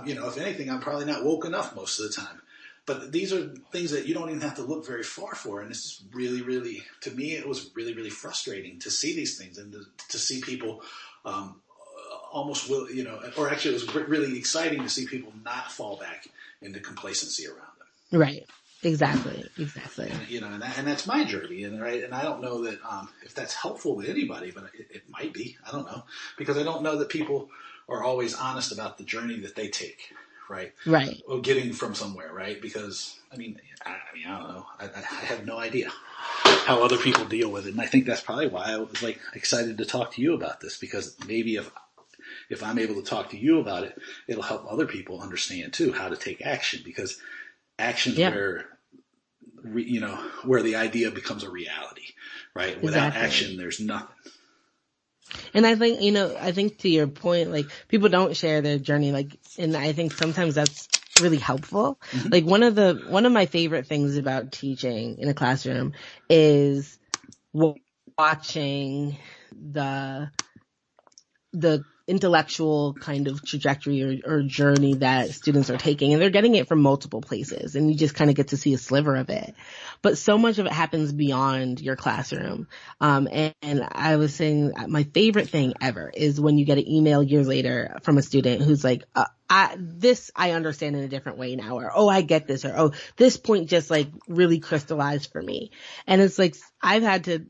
If anything, I'm probably not woke enough most of the time. But these are things that you don't even have to look very far for. And it's really, really, to me, it was really, really frustrating to see these things, and to see people almost will, or actually it was really exciting to see people not fall back into complacency around them. Right. Exactly. And that's my journey, and I don't know that if that's helpful to anybody, but it might be. I don't know, because I don't know that people are always honest about the journey that they take, right? Right. Or getting from somewhere, right? Because I don't know. I have no idea how other people deal with it, and I think that's probably why I was like excited to talk to you about this, because maybe if I'm able to talk to you about it, it'll help other people understand too how to take action, because action's where the idea becomes a reality, right? Exactly. Without action, there's nothing. And I think to your point, like, people don't share their journey, like, and I think sometimes that's really helpful. Mm-hmm. Like, one of my favorite things about teaching in a classroom is watching the intellectual kind of trajectory or journey that students are taking, and they're getting it from multiple places, and you just kind of get to see a sliver of it. But so much of it happens beyond your classroom. And I was saying my favorite thing ever is when you get an email years later from a student who's like, I understand in a different way now, or, oh, I get this, or, oh, this point just like really crystallized for me. And it's like, I've had to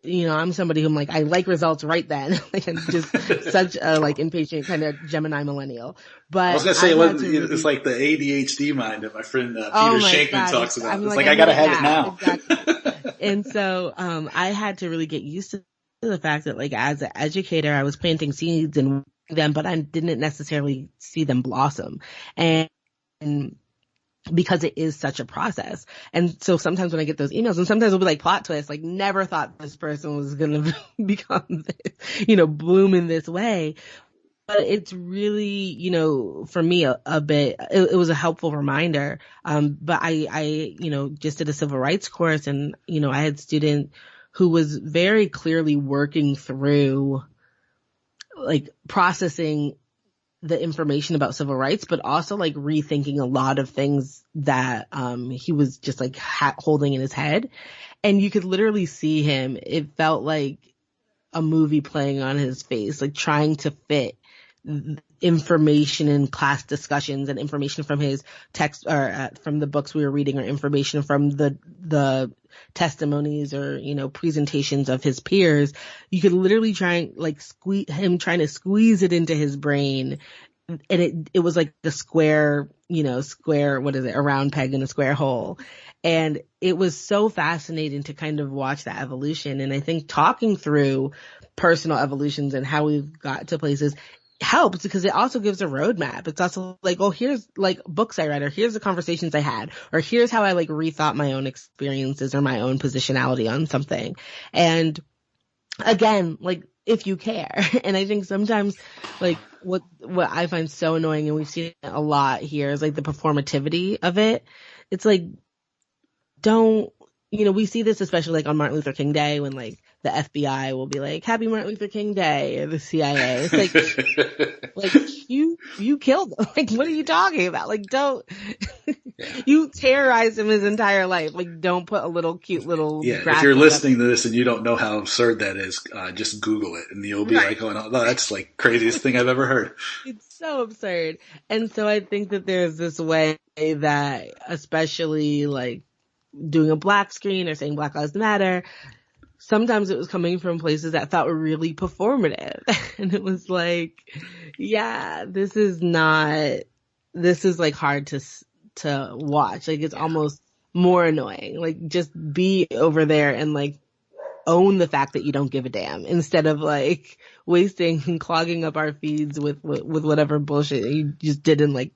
I'm somebody who I like results right then. I'm just such a impatient kind of Gemini millennial. But I was going to say, it's like the ADHD mind that my friend Peter Shankman talks about. It's like, I got to have it now. Exactly. And so I had to really get used to the fact that as an educator, I was planting seeds and them, but I didn't necessarily see them blossom. And because it is such a process. And so sometimes when I get those emails, and sometimes it'll be plot twists, never thought this person was going to become this, bloom in this way. But it's really, for me a bit, it was a helpful reminder. But I just did a civil rights course, and, I had a student who was very clearly working through processing the information about civil rights, but also rethinking a lot of things that he was just holding in his head. And you could literally see him. It felt like a movie playing on his face, trying to fit information in class discussions and information from his text or from the books we were reading, or information from the testimonies or presentations of his peers. You could literally try and trying to squeeze it into his brain, and it was like the square, what is it, a round peg in a square hole. And it was so fascinating to kind of watch that evolution. And I think talking through personal evolutions and how we've got to places helps, because it also gives a roadmap. It's also here's books I read, or here's the conversations I had, or here's how I rethought my own experiences or my own positionality on something. And again, if you care. And I think sometimes what I find so annoying, and we've seen it a lot here, is the performativity of it. It's don't, we see this especially on Martin Luther King Day, when the FBI will be Happy Martin Luther King Day, or the CIA. It's you killed him. What are you talking about? Don't, you terrorized him his entire life. Don't put a little cute little. Yeah, if you're listening to this and you don't know how absurd that is, just Google it, and you'll be oh no, that's craziest thing I've ever heard. It's so absurd. And so I think that there's this way that, especially doing a black screen or saying Black Lives Matter, sometimes it was coming from places that felt really performative. And it was yeah, this is hard to watch. It's almost more annoying. Just be over there and own the fact that you don't give a damn, instead of wasting and clogging up our feeds with whatever bullshit you just did in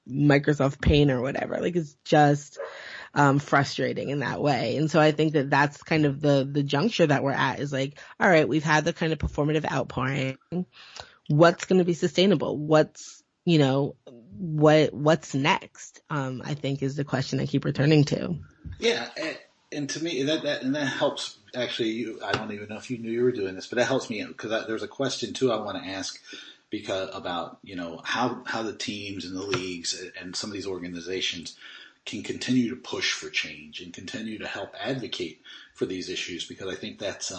Microsoft Paint or whatever. It's just frustrating in that way. And so I think that that's kind of the juncture that we're at, is all right, we've had the kind of performative outpouring. What's going to be sustainable? What's next? I think is the question I keep returning to. Yeah. And to me, that helps. Actually, I don't even know if you knew you were doing this, but that helps me, because there's a question too I want to ask, because about how the teams and the leagues and some of these organizations can continue to push for change and continue to help advocate for these issues, because I think that's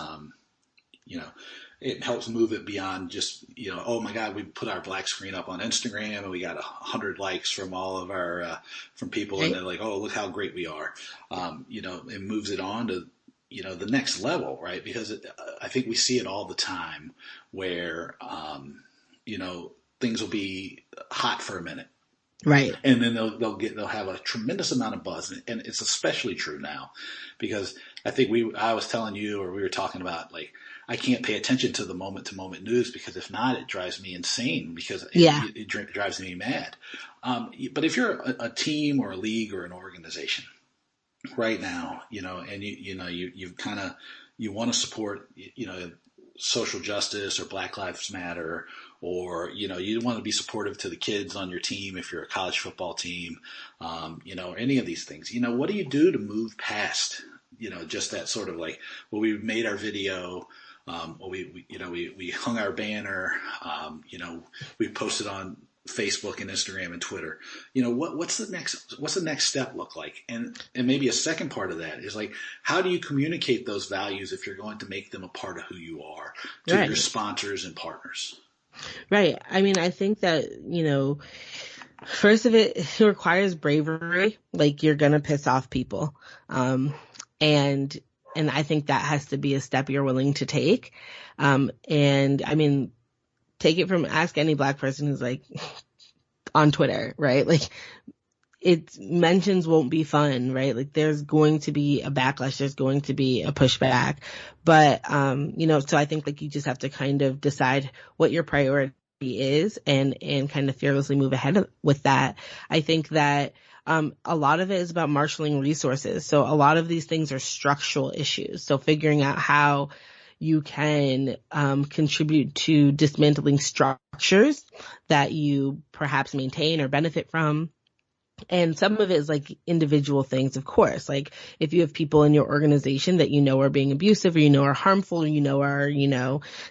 it helps move it beyond just, oh my God, we put our black screen up on Instagram and we got 100 likes from all of our, from people, and they're oh, look how great we are. It moves it on to, the next level, right? Because I think we see it all the time where, things will be hot for a minute. Right. And then they'll have a tremendous amount of buzz. And it's especially true now, because I think I was telling you, or we were talking about, I can't pay attention to the moment to moment news, because if not, it drives me insane, because it drives me mad. But if you're a team or a league or an organization right now, and you want to support, social justice or Black Lives Matter, or, you want to be supportive to the kids on your team if you're a college football team, any of these things, what do you do to move past, just that sort of well, we made our video, we hung our banner, we posted on Facebook and Instagram and Twitter. What's the next step look like? And maybe a second part of that is how do you communicate those values if you're going to make them a part of who you are to your sponsors and partners? Right. I mean, I think that, first of it requires bravery. You're going to piss off people. And And I think that has to be a step you're willing to take. And I mean, take it from, ask any Black person who's like on Twitter, right? Like, mentions won't be fun, right? Like, there's going to be a backlash, there's going to be a pushback. But, so I think like you just have to kind of decide what your priority is and kind of fearlessly move ahead with that. I think that a lot of it is about marshaling resources. So a lot of these things are structural issues. So figuring out how you can contribute to dismantling structures that you perhaps maintain or benefit from. And some of it is like individual things, of course. Like if you have people in your organization that you know are being abusive or you know are harmful or you know are,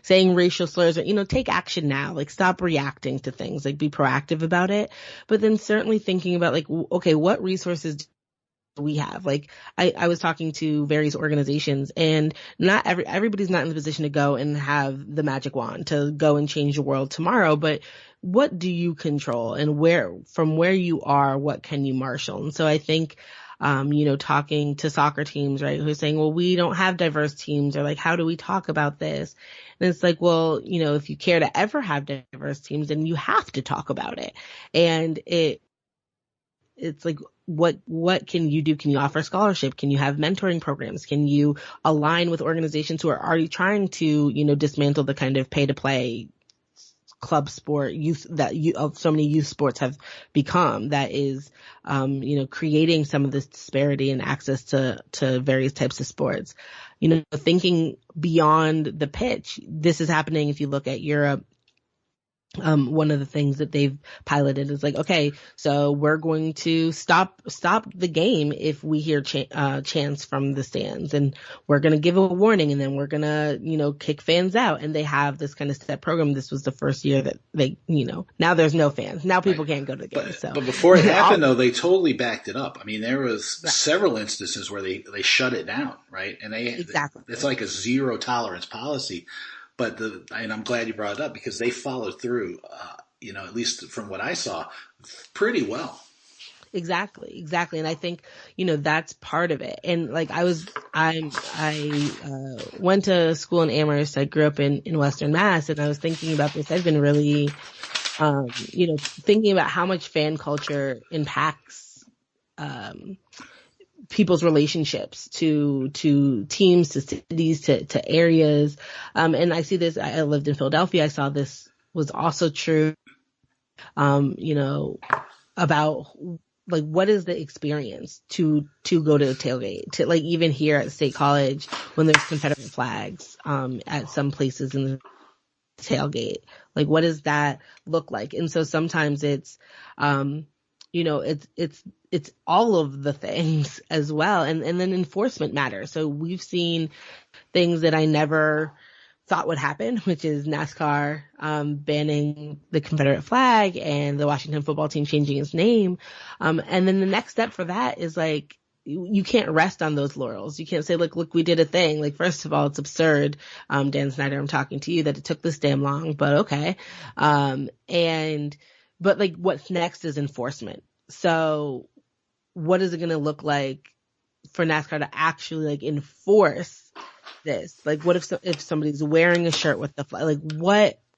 saying racial slurs or, take action now. Like stop reacting to things, like be proactive about it. But then certainly thinking about like, okay, what resources do we have? Like I was talking to various organizations and not everybody's not in the position to go and have the magic wand to go and change the world tomorrow, but what do you control and from where you are, what can you marshal? And so I think, talking to soccer teams, right, who are saying, well, we don't have diverse teams, or like, how do we talk about this? And it's like, well, if you care to ever have diverse teams, then you have to talk about it. And it's like, what can you do? Can you offer scholarship? Can you have mentoring programs? Can you align with organizations who are already trying to, dismantle the kind of pay to play club sport youth that so many youth sports have become, that is, creating some of this disparity in access to various types of sports, thinking beyond the pitch. This is happening. If you look at Europe, one of the things that they've piloted is like, okay, so we're going to stop the game if we hear chants from the stands, and we're going to give a warning, and then we're going to, kick fans out. And they have this kind of set program. This was the first year that they, now there's no fans. Now people can't go to the game. But before it happened, though, they totally backed it up. I mean, there was several instances where they shut it down, right? And it's like a zero tolerance policy. But and I'm glad you brought it up because they followed through, at least from what I saw, pretty well. Exactly. And I think, that's part of it. And like I went to school in Amherst. I grew up in Western Mass, and I was thinking about this. I've been really, thinking about how much fan culture impacts, people's relationships to teams, to cities, to areas. And I see this, I lived in Philadelphia. I saw this was also true, about like, what is the experience to go to a tailgate, to like even here at State College when there's Confederate flags, at some places in the tailgate, like what does that look like? And so sometimes it's, it's all of the things as well. And then enforcement matters. So we've seen things that I never thought would happen, which is NASCAR, banning the Confederate flag and the Washington football team changing its name. And then the next step for that is like, you can't rest on those laurels. You can't say, look, we did a thing. Like, first of all, it's absurd. Dan Snyder, I'm talking to you, that it took this damn long, but okay. But like, what's next is enforcement. So what is it going to look like for NASCAR to actually like enforce this? Like, what if somebody's wearing a shirt with the flag? Like,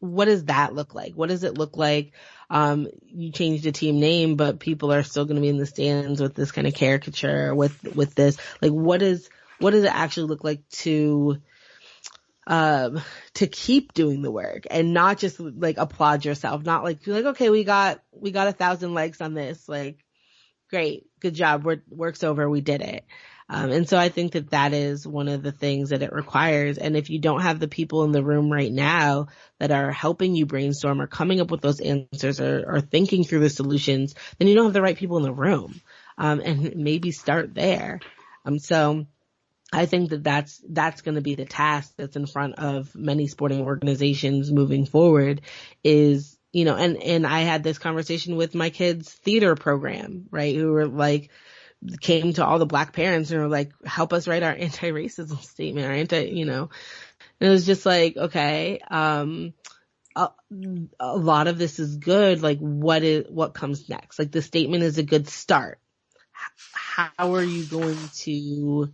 what does that look like? What does it look like? You change the team name, but people are still going to be in the stands with this kind of caricature with this. Like, what does it actually look like to keep doing the work and not just like applaud yourself, not like, okay, we got 1,000 likes on this. Like, great, good job. Work's over. We did it. And so I think that is one of the things that it requires. And if you don't have the people in the room right now that are helping you brainstorm or coming up with those answers or thinking through the solutions, then you don't have the right people in the room. And maybe start there. So I think that's going to be the task that's in front of many sporting organizations moving forward is, and I had this conversation with my kids' theater program, right? Who were like, came to all the Black parents and were like, help us write our anti-racism statement, or and it was just like, okay, a lot of this is good. Like, what comes next? Like, the statement is a good start. How are you going to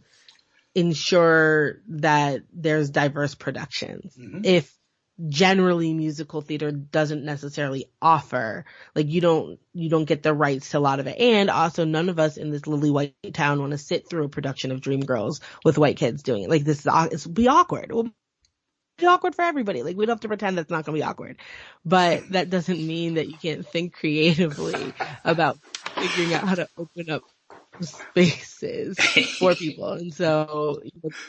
ensure that there's diverse productions. Mm-hmm. If generally musical theater doesn't necessarily offer, like you don't get the rights to a lot of it. And also none of us in this lily white town want to sit through a production of Dreamgirls with white kids doing it. Like it'll be awkward. It will be awkward for everybody. Like we don't have to pretend that's not going to be awkward, but that doesn't mean that you can't think creatively about figuring out how to open up spaces for people. And so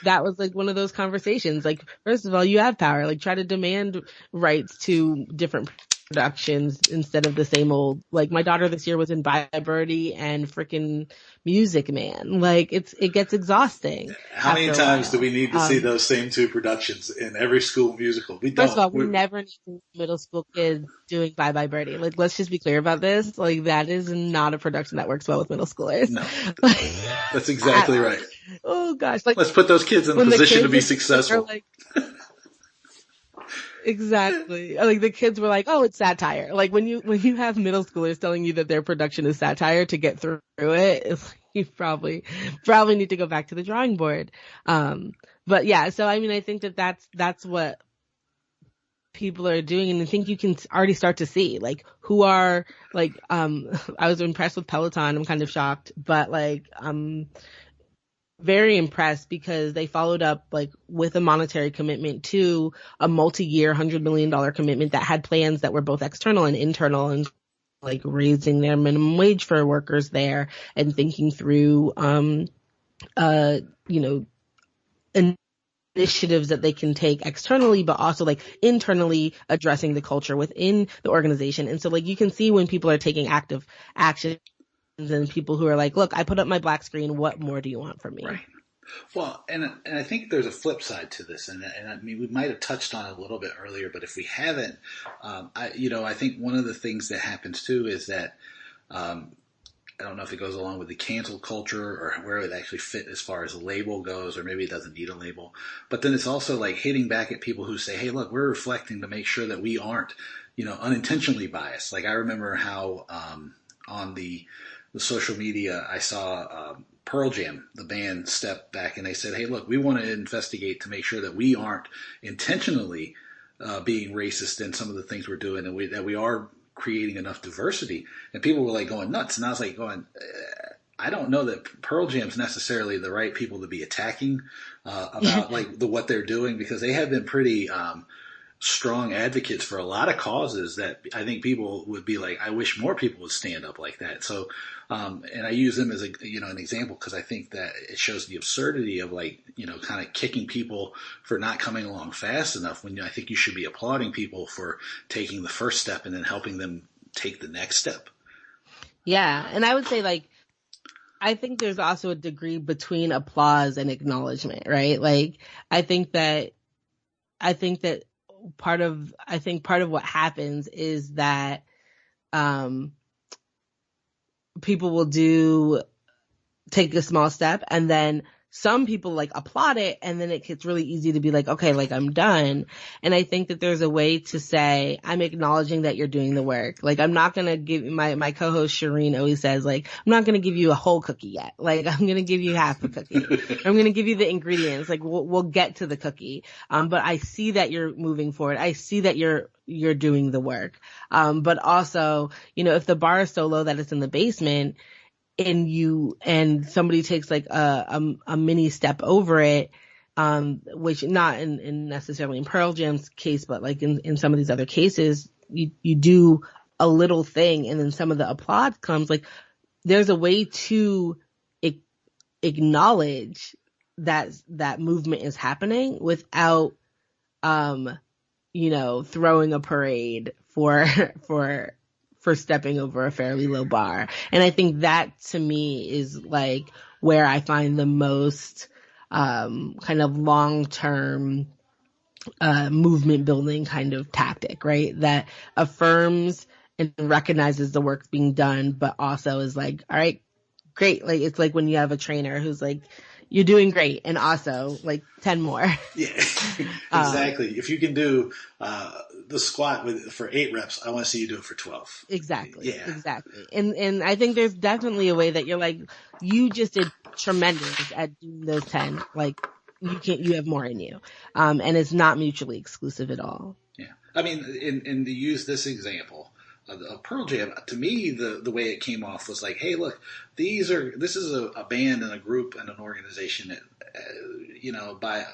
that was like one of those conversations. Like, first of all, you have power. Like, try to demand rights to different productions instead of the same old. Like, my daughter this year was in Bye Birdie and freaking Music Man. Like, it gets exhausting. How many times do we need to see those same two productions in every school musical? We don't. First of all, we never need middle school kids doing Bye Bye Birdie. Like, let's just be clear about this. Like, that is not a production that works well with middle schoolers. No. That's exactly right. Oh gosh. Like, let's put those kids in a position to be successful. Like, exactly. Like, the kids were like, oh, it's satire. Like, when you have middle schoolers telling you that their production is satire to get through it, it's like, you probably need to go back to the drawing board. But yeah, so I mean, I think that's what people are doing, and I think you can already start to see, like, who are, like, I was impressed with Peloton. I'm kind of shocked, but like, very impressed because they followed up like with a monetary commitment to a multi-year $100 million commitment that had plans that were both external and internal, and like raising their minimum wage for workers there and thinking through, initiatives that they can take externally, but also like internally addressing the culture within the organization. And so like you can see when people are taking active action and people who are like, look, I put up my black screen. What more do you want from me? Right. Well, and I think there's a flip side to this, and I mean, we might have touched on it a little bit earlier, but if we haven't, I think one of the things that happens too is that, I don't know if it goes along with the cancel culture or where it actually fit as far as a label goes, or maybe it doesn't need a label. But then it's also like hitting back at people who say, hey, look, we're reflecting to make sure that we aren't, unintentionally biased. Like I remember how on the social media I saw Pearl Jam, the band, step back and they said, hey, look, we want to investigate to make sure that we aren't intentionally being racist in some of the things we're doing, and that we are creating enough diversity. And people were like going nuts. And I was like going, I don't know that Pearl Jam's necessarily the right people to be attacking about like what they're doing, because they have been pretty strong advocates for a lot of causes that I think people would be like, I wish more people would stand up like that. So, and I use them as an example because I think that it shows the absurdity of like, kind of kicking people for not coming along fast enough, when I think you should be applauding people for taking the first step and then helping them take the next step. Yeah. And I would say like, I think there's also a degree between applause and acknowledgement, right? Like, I think that part of what happens is that people will take a small step, and then some people like applaud it, and then it gets really easy to be like, okay, like I'm done. And I think that there's a way to say, I'm acknowledging that you're doing the work. Like, I'm not going to give my co-host Shireen always says, like, I'm not going to give you a whole cookie yet. Like, I'm going to give you half a cookie. I'm going to give you the ingredients. Like, we'll get to the cookie. But I see that you're moving forward. I see that you're doing the work. But also, if the bar is so low that it's in the basement, and somebody takes like a mini step over it, which not in necessarily in Pearl Jam's case, but like in some of these other cases, you do a little thing and then some of the applause comes. Like, there's a way to acknowledge that movement is happening without, throwing a parade for stepping over a fairly low bar. And I think that to me is like where I find the most kind of long-term movement building kind of tactic, right? That affirms and recognizes the work being done, but also is like, all right, great. Like, it's like when you have a trainer who's like, you're doing great. And also like 10 more. Yeah, exactly. If you can do the squat for 8 reps, I want to see you do it for 12. Exactly. Yeah. Exactly. And I think there's definitely a way that you're like, you just did tremendous at doing those 10. Like you have more in you. And it's not mutually exclusive at all. Yeah. I mean, and to use this example, Pearl Jam, to me, the way it came off was like, hey, look, this is a band and a group and an organization that,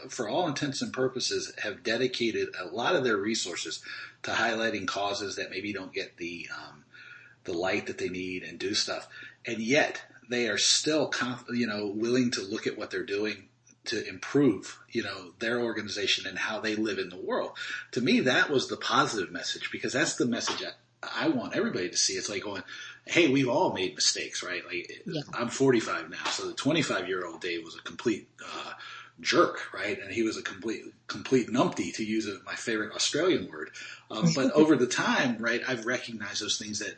for all intents and purposes, have dedicated a lot of their resources to highlighting causes that maybe don't get the light that they need and do stuff, and yet they are still, willing to look at what they're doing to improve, their organization and how they live in the world. To me, that was the positive message, because that's the message I want everybody to see. It's like going, hey, we've all made mistakes, right? Like, yeah. I'm 45 now, so the 25-year-old Dave was a complete jerk, right? And he was a complete numpty, to use my favorite Australian word. But over the time, right, I've recognized those things that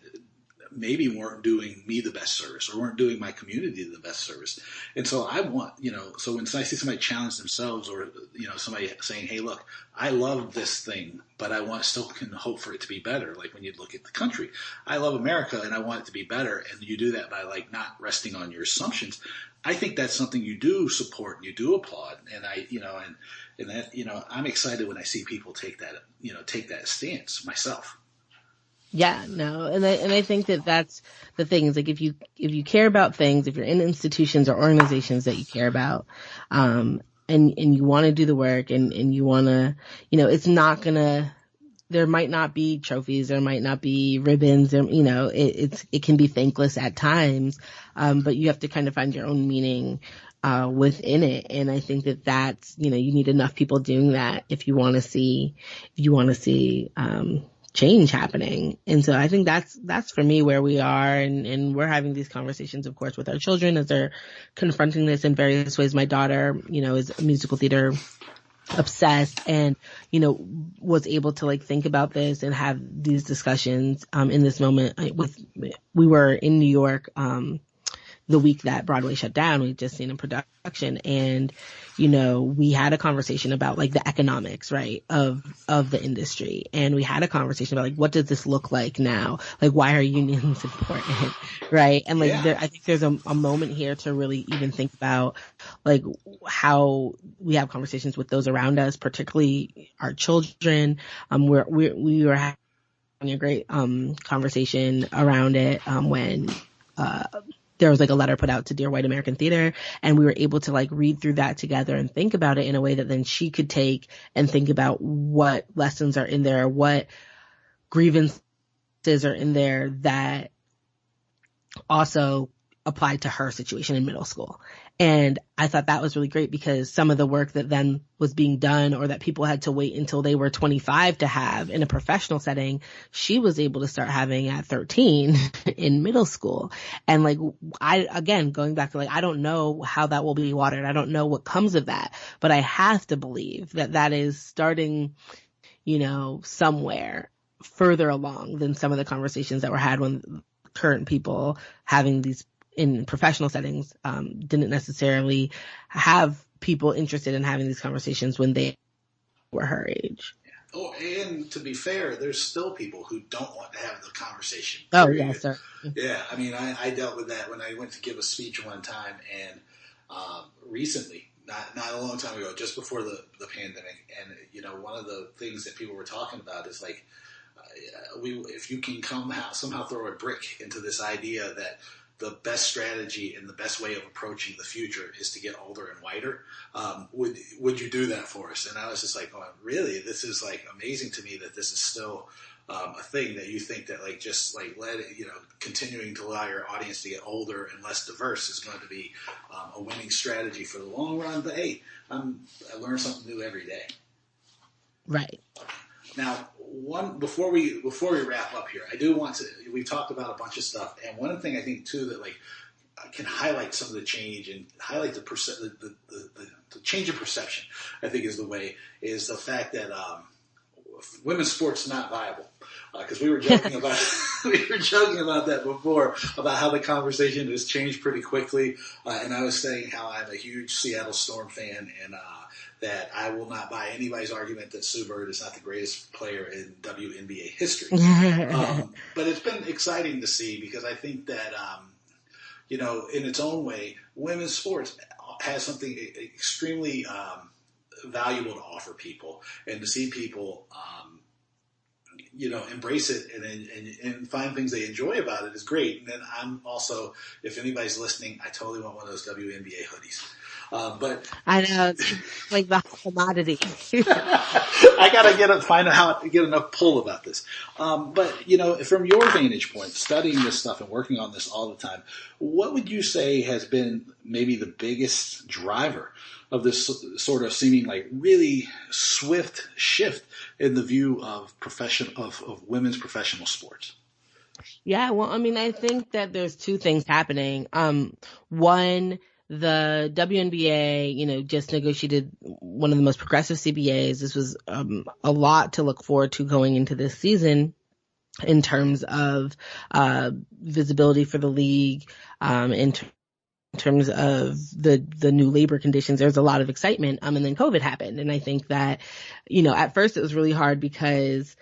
maybe weren't doing me the best service, or weren't doing my community the best service. And so I want, so when I see somebody challenge themselves, or, somebody saying, hey, look, I love this thing, but I still can hope for it to be better. Like when you look at the country, I love America and I want it to be better. And you do that by like not resting on your assumptions. I think that's something you do support and you do applaud. And and that, I'm excited when I see people take that stance myself. Yeah, no. And I think that that's the thing, is like, if you care about things, if you're in institutions or organizations that you care about, and you want to do the work, and you want to, it's not gonna, there might not be trophies, there might not be ribbons, it can be thankless at times. But you have to kind of find your own meaning, within it. And I think that that's, you need enough people doing that if you want to see, change happening. And so I think that's for me where we are, and we're having these conversations, of course, with our children as they're confronting this in various ways. My daughter, is musical theater obsessed, and, was able to like think about this and have these discussions, in this moment. We were in New York, the week that Broadway shut down. We'd just seen a production, and, we had a conversation about like the economics, right, of the industry. And we had a conversation about like, what does this look like now? Like, why are unions important? Right. And like, I think there's a moment here to really even think about like how we have conversations with those around us, particularly our children. We were having a great, conversation around it, when, there was like a letter put out to Dear White American Theater, and we were able to like read through that together and think about it in a way that then she could take and think about what lessons are in there, what grievances are in there that also applied to her situation in middle school. And I thought that was really great, because some of the work that then was being done, or that people had to wait until they were 25 to have in a professional setting, she was able to start having at 13 in middle school. And like, again, going back to like, I don't know how that will be watered. I don't know what comes of that, but I have to believe that that is starting, somewhere further along than some of the conversations that were had when current people having these in professional settings, didn't necessarily have people interested in having these conversations when they were her age. Oh, and to be fair, there's still people who don't want to have the conversation. Oh, yes, sir. Yeah, I mean, I dealt with that when I went to give a speech one time, and recently, not a long time ago, just before the pandemic, and one of the things that people were talking about is like, if you can somehow throw a brick into this idea that the best strategy and the best way of approaching the future is to get older and whiter, would you do that for us? And I was just like, oh, really? This is like amazing to me that this is still a thing, that you think that like just like continuing to allow your audience to get older and less diverse is going to be a winning strategy for the long run. But hey, I learn something new every day. Right. Now, before we wrap up here, I do want to. We talked about a bunch of stuff, and one thing I think too that like can highlight some of the change and highlight the change in perception, I think is the fact that women's sports not viable. Because we were joking about that before, about how the conversation has changed pretty quickly. And I was saying how I'm a huge Seattle Storm fan, and that I will not buy anybody's argument that Sue Bird is not the greatest player in WNBA history. But it's been exciting to see, because I think that in its own way, women's sports has something extremely valuable to offer people, and to see people embrace it and find things they enjoy about it is great. And then I'm also, if anybody's listening, I totally want one of those WNBA hoodies. But I know, it's like the commodity. I gotta find out how to get enough pull about this. But from your vantage point, studying this stuff and working on this all the time, what would you say has been maybe the biggest driver of this sort of seeming like really swift shift in the view of of women's professional sports? Yeah, well, I mean, I think that there's two things happening. One, the WNBA, just negotiated one of the most progressive CBAs. This was a lot to look forward to going into this season in terms of visibility for the league, in terms of the new labor conditions. There's a lot of excitement. And then COVID happened. And I think that, at first it was really hard because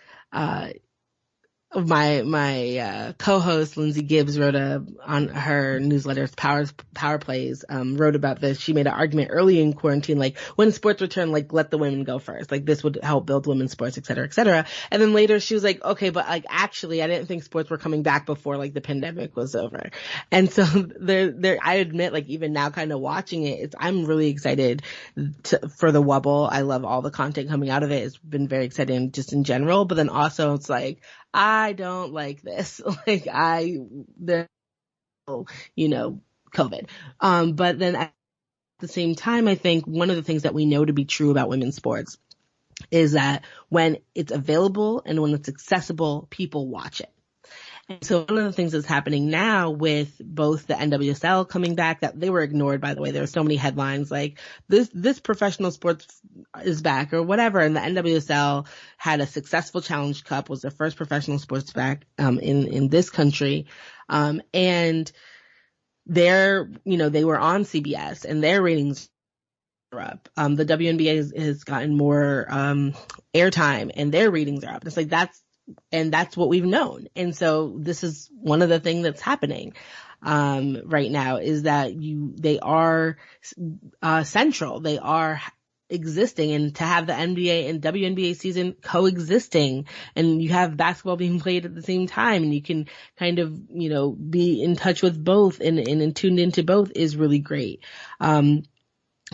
my co-host Lindsay Gibbs wrote on her newsletter Power Plays, wrote about this. She made an argument early in quarantine, like when sports return, like let the women go first, like this would help build women's sports, et cetera, et cetera. And then later she was like, okay, but like actually I didn't think sports were coming back before like the pandemic was over. And so there I admit, like even now kind of watching it, I'm really excited for the Wubble. I love all the content coming out of it. It's been very exciting just in general, but then also it's like, I don't like this. Like COVID. But then at the same time, I think one of the things that we know to be true about women's sports is that when it's available and when it's accessible, people watch it. And so one of the things that's happening now with both the NWSL coming back, that they were ignored, by the way. There are so many headlines like this professional sports is back or whatever. And the NWSL had a successful Challenge Cup, was their first professional sports back in this country. And they were on CBS and their ratings are up. The WNBA has gotten more airtime and their ratings are up. It's like that's what we've known. And so this is one of the things that's happening right now, is that they are central. They are existing, and to have the NBA and WNBA season coexisting, and you have basketball being played at the same time, and you can kind of, be in touch with both and tuned into both is really great. And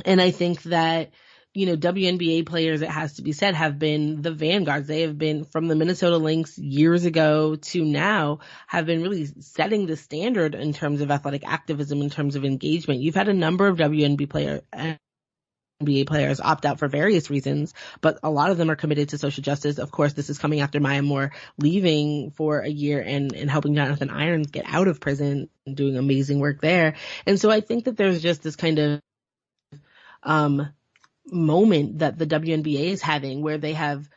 I think that, WNBA players, it has to be said, have been the vanguards. They have been, from the Minnesota Lynx years ago to now, have been really setting the standard in terms of athletic activism, in terms of engagement. You've had a number of WNBA players opt out for various reasons, but a lot of them are committed to social justice. Of course, this is coming after Maya Moore leaving for a year and helping Jonathan Irons get out of prison and doing amazing work there. And so I think that there's just this kind of moment that the WNBA is having, where they have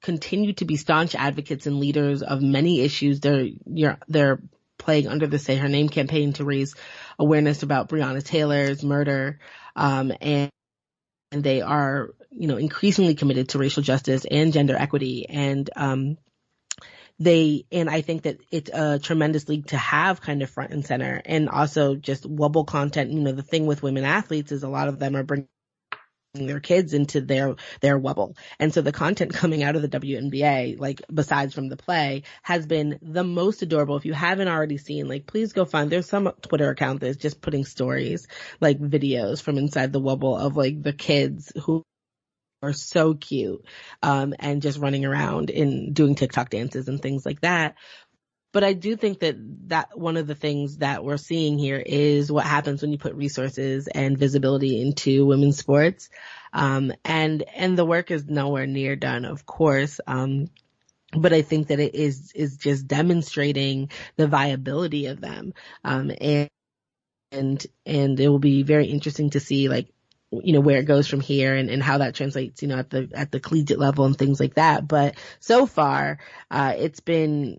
continued to be staunch advocates and leaders of many issues. They're playing under the Say Her Name campaign to raise awareness about Breonna Taylor's murder, and they are increasingly committed to racial justice and gender equity, and I think that it's a tremendous league to have kind of front and center. And also just Wubble content. The thing with women athletes is a lot of them are bringing their kids into their Wubble. And so the content coming out of the WNBA, like besides from the play, has been the most adorable. If you haven't already seen, like, please go find, there's some Twitter account that's just putting stories, like videos from inside the Wubble of like the kids who are so cute, and just running around and doing TikTok dances and things like that. But I do think that one of the things that we're seeing here is what happens when you put resources and visibility into women's sports. And the work is nowhere near done, of course. But I think that it is just demonstrating the viability of them. And it will be very interesting to see, like, where it goes from here and how that translates, at the collegiate level and things like that. But so far, it's been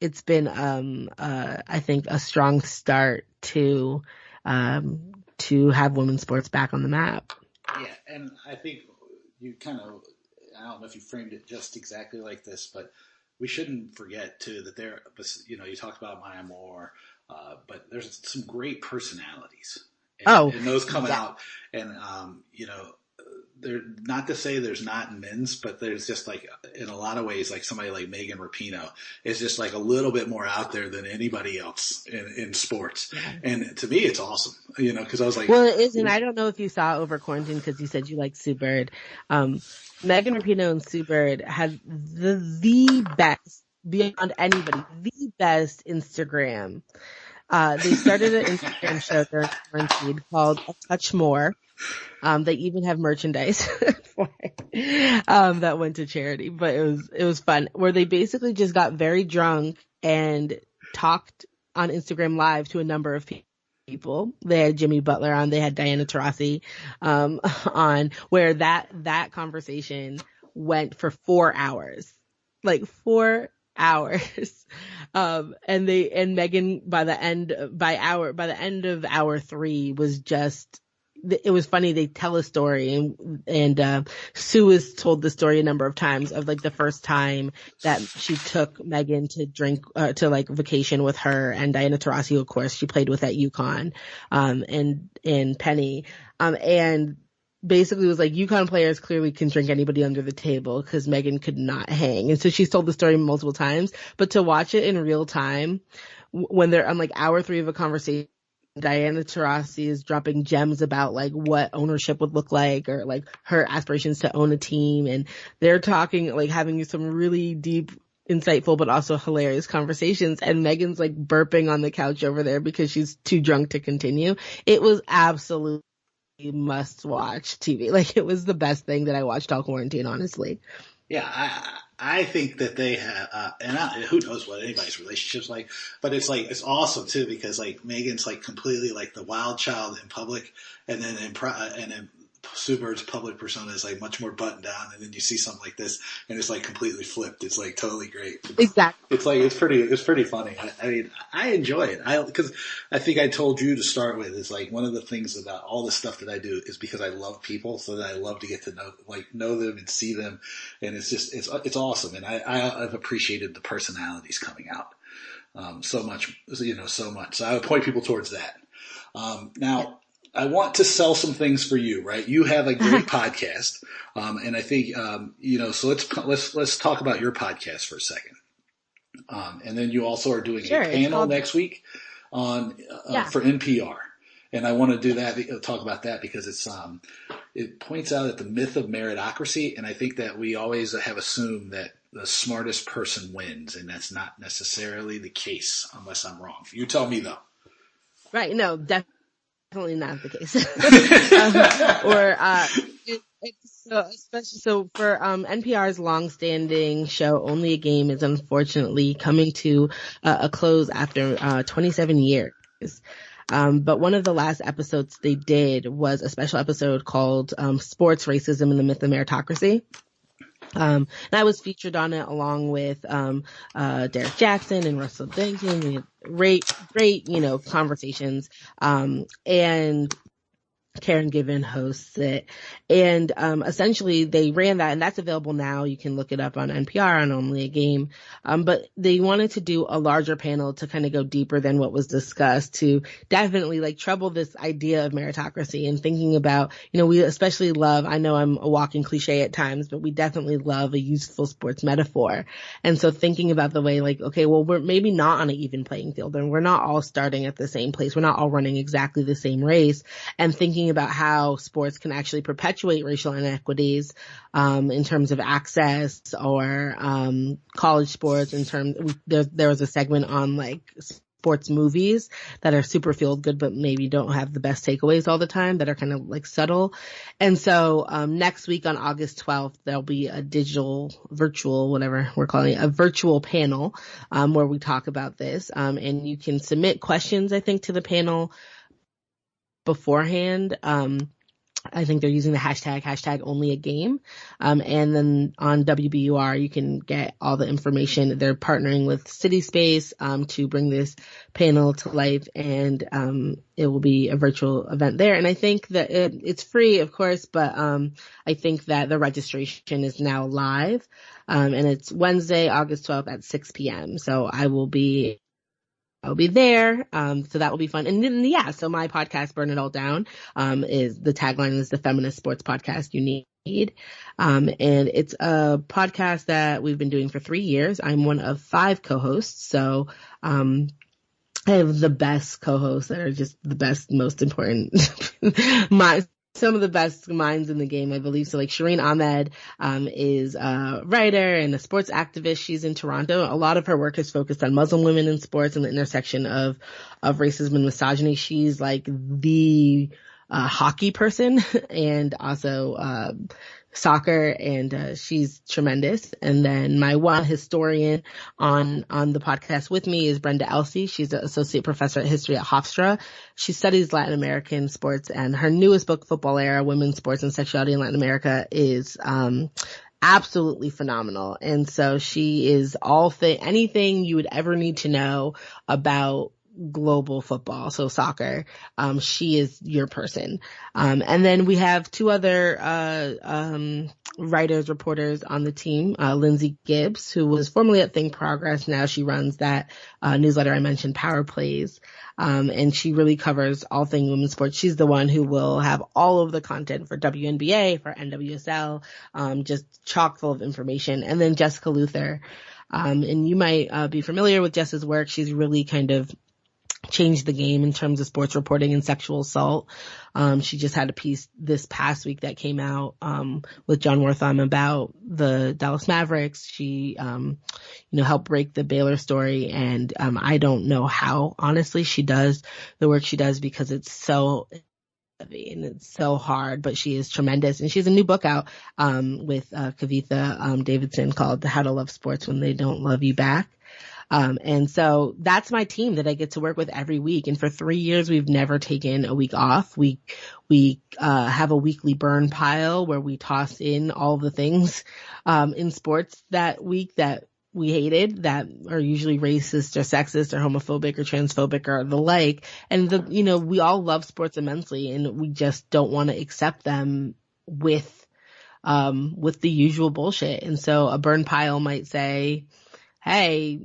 I think a strong start to have women's sports back on the map. Yeah, and I think you kind of, I don't know if you framed it just exactly like this, but we shouldn't forget too that there, you talked about Maya Moore, but there's some great personalities. And those come out, and they're not to say there's not men's, but there's just like, in a lot of ways, like somebody like Megan Rapinoe is just like a little bit more out there than anybody else in sports. Yeah. And to me, it's awesome, because I was like, well, it is. And I don't know if you saw over quarantine, because you said you like Sue Bird. Megan Rapinoe and Sue Bird had the best, beyond anybody, the best Instagram. They started an Instagram show during quarantine called A Touch More. They even have merchandise for it, that went to charity, but it was fun, where they basically just got very drunk and talked on Instagram Live to a number of people. They had Jimmy Butler on, they had Diana Taurasi on, where that conversation went for 4 hours, like 4 hours. And Megan by the end of hour 3 was just, it was funny. They tell a story, and Sue has told the story a number of times of like the first time that she took Megan to drink, to like vacation with her, and Diana Taurasi, who of course she played with at UConn, and Penny, and basically was like, UConn players clearly can drink anybody under the table because Megan could not hang. And so she's told the story multiple times, but to watch it in real time when they're on like hour 3 of a conversation, Diana Taurasi is dropping gems about like what ownership would look like, or like her aspirations to own a team. And they're talking, like having some really deep, insightful, but also hilarious conversations. And Megan's like burping on the couch over there because she's too drunk to continue. It was absolutely must watch TV. Like, it was the best thing that I watched all quarantine, honestly. Yeah, I think that they have, who knows what anybody's relationship's like, but it's like, it's awesome too, because like Megan's like completely like the wild child in public, and then in Sue Bird's public persona is like much more buttoned down, and then you see something like this and it's like completely flipped. It's like totally great. Exactly. It's like, it's pretty funny. I mean, I enjoy it. Because I think I told you to start with, is like one of the things about all the stuff that I do is because I love people, so that I love to get to know them and see them. And it's just, it's awesome. And I've appreciated the personalities coming out, so much, so much. So I would point people towards that. Now, I want to sell some things for you, right? You have a great podcast, and I think so. Let's talk about your podcast for a second, and then you also are doing a panel next week on for NPR, and I want to do that. Talk about that because it points out at the myth of meritocracy, and I think that we always have assumed that the smartest person wins, and that's not necessarily the case, unless I'm wrong. You tell me though. Right? No, definitely not the case. So for NPR's longstanding show, Only a Game, is unfortunately coming to a close after 27 years. But one of the last episodes they did was a special episode called Sports, Racism, and the Myth of Meritocracy. And I was featured on it along with Derek Jackson and Russell Dinkins. We had great, conversations. And Karen Given hosts it. And essentially they ran that, and that's available now. You can look it up on NPR on Only a Game. But they wanted to do a larger panel to kind of go deeper than what was discussed, to definitely like trouble this idea of meritocracy, and thinking about, we especially love, I know I'm a walking cliche at times, but we definitely love a useful sports metaphor. And so thinking about the way, like, okay, well, we're maybe not on an even playing field, and we're not all starting at the same place. We're not all running exactly the same race, and thinking about how sports can actually perpetuate racial inequities in terms of access, or college sports in terms, there was a segment on like sports movies that are super feel good but maybe don't have the best takeaways all the time, that are kind of like subtle. And so next week on August 12th, there'll be a virtual, whatever we're calling it, a virtual panel where we talk about this, and you can submit questions, I think, to the panel beforehand, I think they're using the hashtag only a game. And then on WBUR, you can get all the information. They're partnering with CitySpace, to bring this panel to life, and, it will be a virtual event there. And I think that it's free, of course, but, I think that the registration is now live. And it's Wednesday, August 12th at 6 p.m. So I'll be there. So that will be fun. And then, yeah, so my podcast, Burn It All Down, is the tagline is the feminist sports podcast you need. And it's a podcast that we've been doing for 3 years. I'm one of 5 co-hosts. So, I have the best co-hosts that are just the best, most important, some of the best minds in the game, I believe. So like Shireen Ahmed, is a writer and a sports activist. She's in Toronto. A lot of her work is focused on Muslim women in sports and the intersection of racism and misogyny. She's like the, hockey person and also, soccer, and she's tremendous. And then my one historian on the podcast with me is Brenda Elsey. She's an associate professor of history at Hofstra. She studies Latin American sports, and her newest book, Football Era, Women's Sports and Sexuality in Latin America, is absolutely phenomenal. And so she is anything you would ever need to know about global football, so soccer. She is your person. And then we have 2 other writers, reporters on the team. Lindsay Gibbs, who was formerly at Think Progress. Now she runs that newsletter I mentioned, Power Plays. And she really covers all things women's sports. She's the one who will have all of the content for WNBA, for NWSL, just chock full of information. And then Jessica Luther. And you might be familiar with Jess's work. She's really kind of changed the game in terms of sports reporting and sexual assault. She just had a piece this past week that came out, with John Wortham about the Dallas Mavericks. She, helped break the Baylor story. And, I don't know how, honestly, she does the work she does because it's so heavy and it's so hard, but she is tremendous. And she has a new book out, with, Kavitha, Davidson called How to Love Sports When They Don't Love You Back. And so that's my team that I get to work with every week. And for 3 years, we've never taken a week off. We have a weekly burn pile where we toss in all the things, in sports that week that we hated, that are usually racist or sexist or homophobic or transphobic or the like. And we all love sports immensely, and we just don't want to accept them with the usual bullshit. And so a burn pile might say, hey,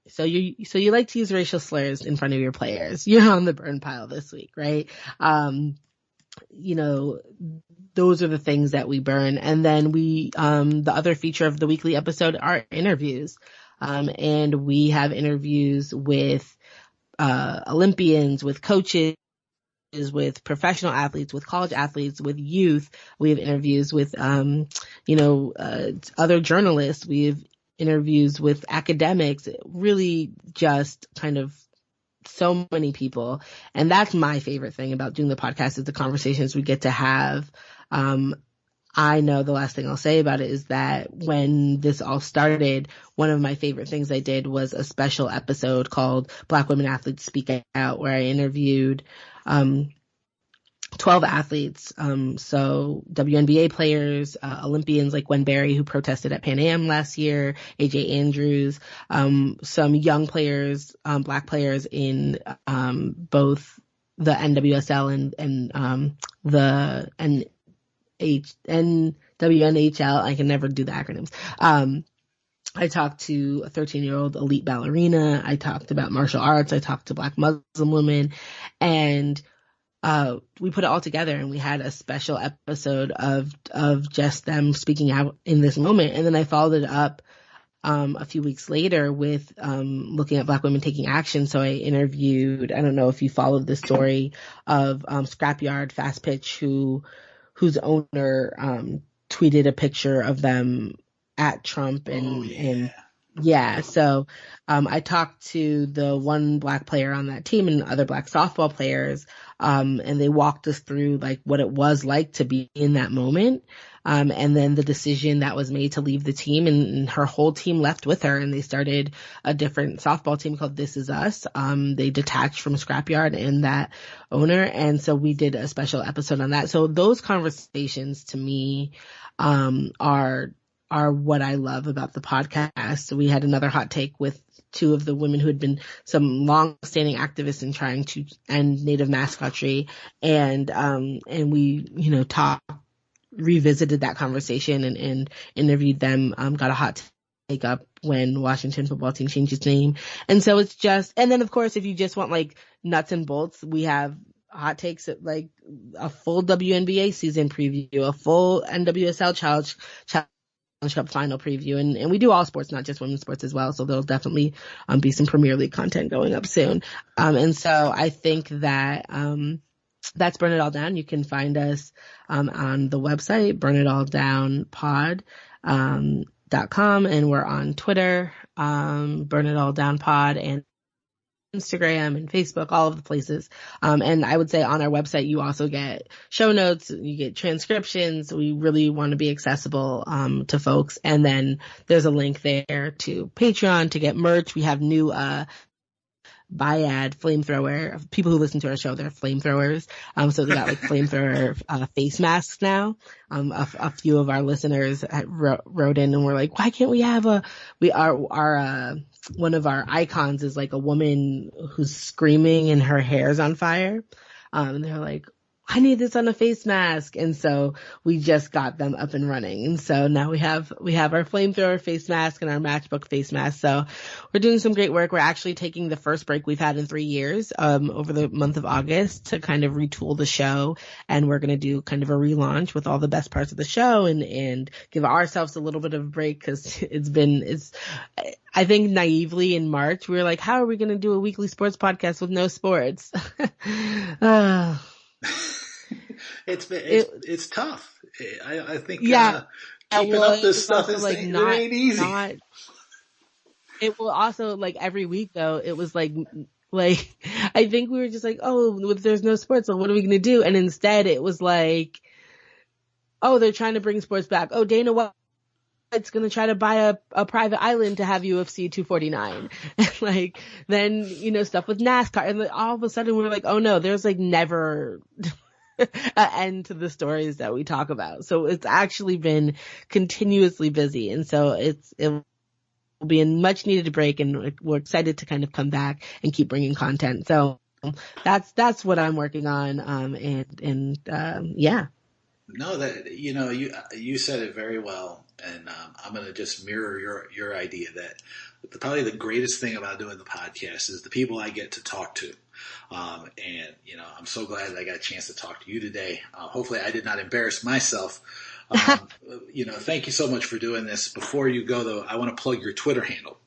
so you like to use racial slurs in front of your players. You're on the burn pile this week, right? Those are the things that we burn. And then the other feature of the weekly episode are interviews. And we have interviews with, Olympians, with coaches, with professional athletes, with college athletes, with youth. We have interviews with, other journalists. We have interviews with academics, really just kind of so many people. And that's my favorite thing about doing the podcast, is the conversations we get to have. I know the last thing I'll say about it is that when this all started, one of my favorite things I did was a special episode called Black Women Athletes Speak Out, where I interviewed 12 athletes, so WNBA players, Olympians like Gwen Berry, who protested at Pan Am last year, AJ Andrews, some young players, Black players in both the NWSL and the WNHL. I can never do the acronyms. I talked to a 13-year-old elite ballerina. I talked about martial arts. I talked to Black Muslim women, and we put it all together, and we had a special episode of just them speaking out in this moment. And then I followed it up a few weeks later with looking at Black women taking action. So I interviewed, I don't know if you followed the story of Scrapyard Fast Pitch, whose owner tweeted a picture of them at Trump and Yeah, so I talked to the one black player on that team and other black softball players, and they walked us through like what it was like to be in that moment, and then the decision that was made to leave the team, and her whole team left with her, and they started a different softball team called This Is Us. They detached from Scrapyard and that owner, and so we did a special episode on that. So those conversations to me are what I love about the podcast. We had another hot take with two of the women who had been some long-standing activists in trying to end native mascotry, and we revisited that conversation and interviewed them. Got a hot take up when Washington football team changed its name, and so it's just. And then of course, if you just want like nuts and bolts, we have hot takes at like a full WNBA season preview, a full NWSL Challenge Cup final preview, and we do all sports, not just women's sports as well. So there'll definitely be some Premier League content going up soon. And so I think that that's Burn It All Down. You can find us on the website burnitalldown.pod.com, and we're on Twitter, Burn It All Down Pod, and Instagram and Facebook, all of the places. And I would say on our website, you also get show notes, you get transcriptions. We really want to be accessible to folks. And then there's a link there to Patreon to get merch. We have new Biad flamethrower. People who listen to our show, they're flamethrowers. So we got like flamethrower face masks now. A few of our listeners wrote in and were like, why can't we have our one of our icons is like a woman who's screaming and her hair's on fire. And they're like, I need this on a face mask. And so we just got them up and running. And so now we have our flamethrower face mask and our matchbook face mask. So we're doing some great work. We're actually taking the first break we've had in 3 years, over the month of August to kind of retool the show. And we're going to do kind of a relaunch with all the best parts of the show and give ourselves a little bit of a break, because I think naively in March, we were like, how are we going to do a weekly sports podcast with no sports? It's tough. I think keeping well, up this stuff is like it ain't easy. It will also like every week though. It was like I think we were just like, oh, there's no sports, so what are we gonna do? And instead, it was like, oh, they're trying to bring sports back. Oh, Dana White's gonna try to buy a private island to have UFC 249. And like then stuff with NASCAR, and all of a sudden we're like, oh no, there's like never an end to the stories that we talk about. So it's actually been continuously busy, and so it will be a much needed break, and we're excited to kind of come back and keep bringing content. So that's what I'm working on, yeah. No, that you said it very well, and I'm going to just mirror your idea that probably the greatest thing about doing the podcast is the people I get to talk to. And I'm so glad that I got a chance to talk to you today. Hopefully I did not embarrass myself. Thank you so much for doing this. Before you go though, I want to plug your Twitter handle.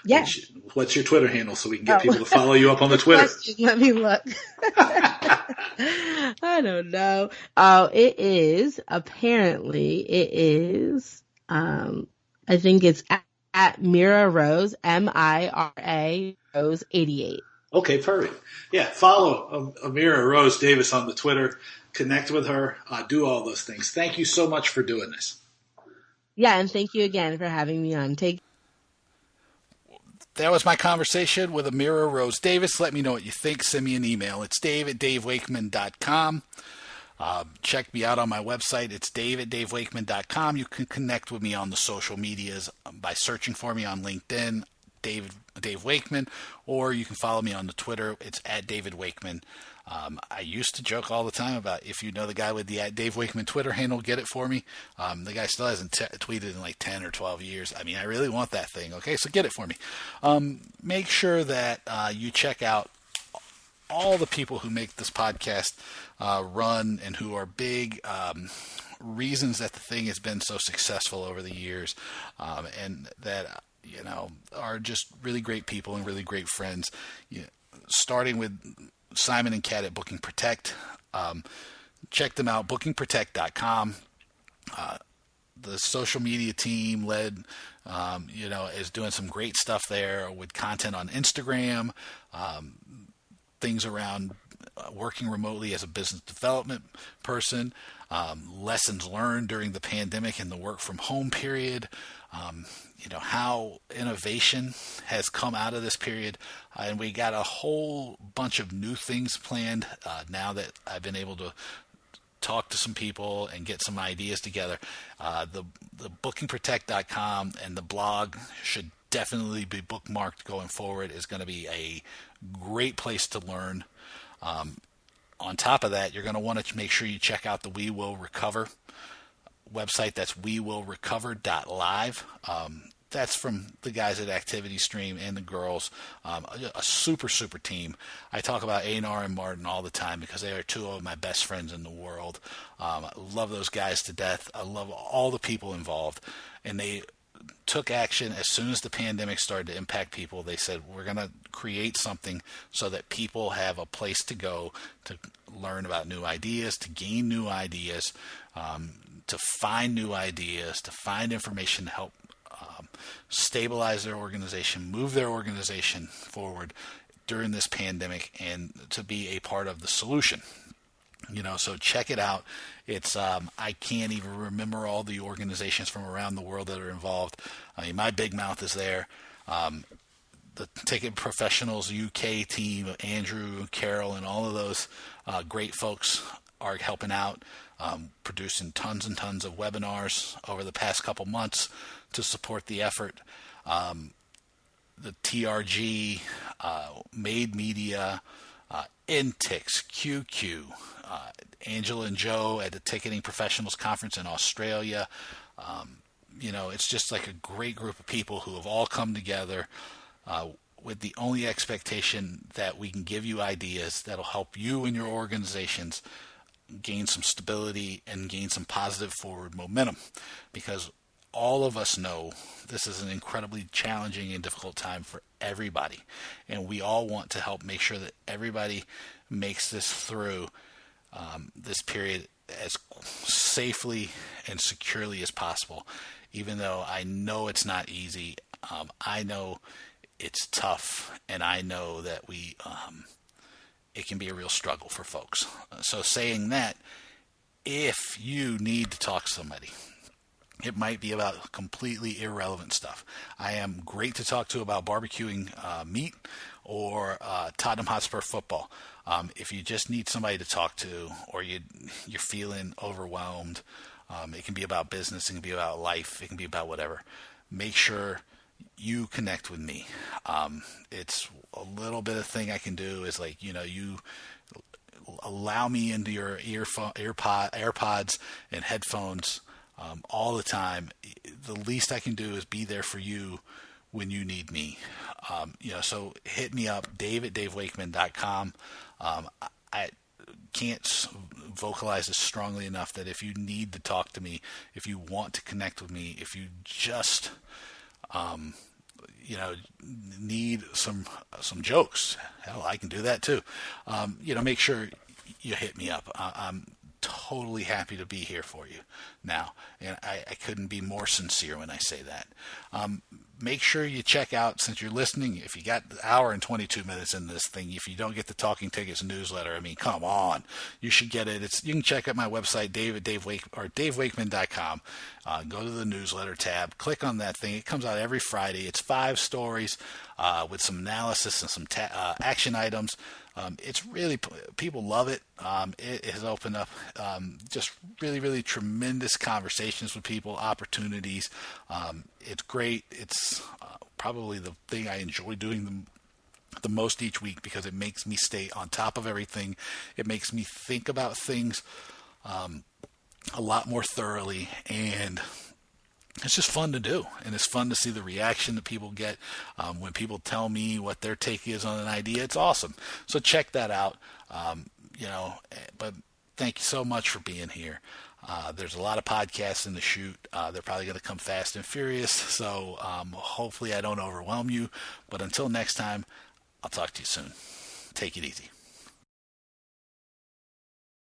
Yeah. What's your Twitter handle so we can get people to follow you up on the Twitter? Let me look. I don't know. It is I think it's at Mira Rose, Mira Rose 88. Okay, perfect. Yeah, follow Amira Rose Davis on the Twitter. Connect with her. Do all those things. Thank you so much for doing this. Yeah, and thank you again for having me on. That was my conversation with Amira Rose Davis. Let me know what you think. Send me an email. It's dave@davewakeman.com. Check me out on my website. It's dave@davewakeman.com. You can connect with me on the social medias by searching for me on LinkedIn, Dave Wakeman, or you can follow me on the Twitter. It's at David Wakeman. I used to joke all the time about if you know the guy with the at Dave Wakeman Twitter handle, get it for me. The guy still hasn't tweeted in like 10 or 12 years. I mean, I really want that thing. Okay, so get it for me. Make sure that you check out all the people who make this podcast run and who are big reasons that the thing has been so successful over the years, and that are just really great people and really great friends. Starting with Simon and Kat at Booking Protect. Check them out, bookingprotect.com. the social media team led, is doing some great stuff there with content on Instagram, things around working remotely as a business development person, lessons learned during the pandemic and the work from home period, how innovation has come out of this period. And we got a whole bunch of new things planned now that I've been able to talk to some people and get some ideas together. The bookingprotect.com and the blog should definitely be bookmarked going forward. Is going to be a great place to learn. On top of that, you're going to want to make sure you check out the We Will Recover website. That's wewillrecover.live. That's from the guys at Activity Stream and the girls. A super, super team. I talk about Anar and Martin all the time because they are two of my best friends in the world. I love those guys to death. I love all the people involved. And they took action as soon as the pandemic started to impact people. They said, we're going to create something so that people have a place to go to learn about new ideas, to gain new ideas, to find new ideas, to find information to help stabilize their organization, move their organization forward during this pandemic, and to be a part of the solution. So check it out. It's I can't even remember all the organizations from around the world that are involved. My Big Mouth is there. The Ticket Professionals UK team, Andrew, Carol, and all of those great folks are helping out, producing tons and tons of webinars over the past couple months to support the effort. The TRG, Made Media, INTIX, Qcue, Angela and Joe at the Ticketing Professionals Conference in Australia. It's just like a great group of people who have all come together with the only expectation that we can give you ideas that'll help you and your organizations gain some stability and gain some positive forward momentum, because all of us know this is an incredibly challenging and difficult time for everybody, and we all want to help make sure that everybody makes this through this period as safely and securely as possible. Even though I know it's not easy, I know it's tough, and I know that it can be a real struggle for folks. So saying that, if you need to talk to somebody, it might be about completely irrelevant stuff. I am great to talk to about barbecuing meat or Tottenham Hotspur football. If you just need somebody to talk to, or you're feeling overwhelmed, it can be about business, it can be about life, it can be about whatever. Make sure you connect with me. It's a little bit of thing I can do is you allow me into your AirPods and headphones all the time. The least I can do is be there for you when you need me. So hit me up, dave@davewakeman.com. I can't vocalize this strongly enough that if you need to talk to me, if you want to connect with me, if you just need some jokes, hell, I can do that too. Make sure you hit me up. I'm totally happy to be here for you now, and I couldn't be more sincere when I say that. Make sure you check out, since you're listening, if you got an hour and 22 minutes in this thing, if you don't get the Talking Tickets newsletter, I mean, come on, you should get it. You can check out my website, davewakeman.com. Go to the newsletter tab, click on that thing. It comes out every Friday. It's 5 stories with some analysis and some action items. It's really, people love it. It has opened up just really, really tremendous conversations with people, opportunities. It's great. It's probably the thing I enjoy doing the most each week, because it makes me stay on top of everything. It makes me think about things a lot more thoroughly, and it's just fun to do, and it's fun to see the reaction that people get when people tell me what their take is on an idea. It's awesome. So check that out. But thank you so much for being here. There's a lot of podcasts in the shoot. They're probably going to come fast and furious, so hopefully I don't overwhelm you. But until next time, I'll talk to you soon. Take it easy.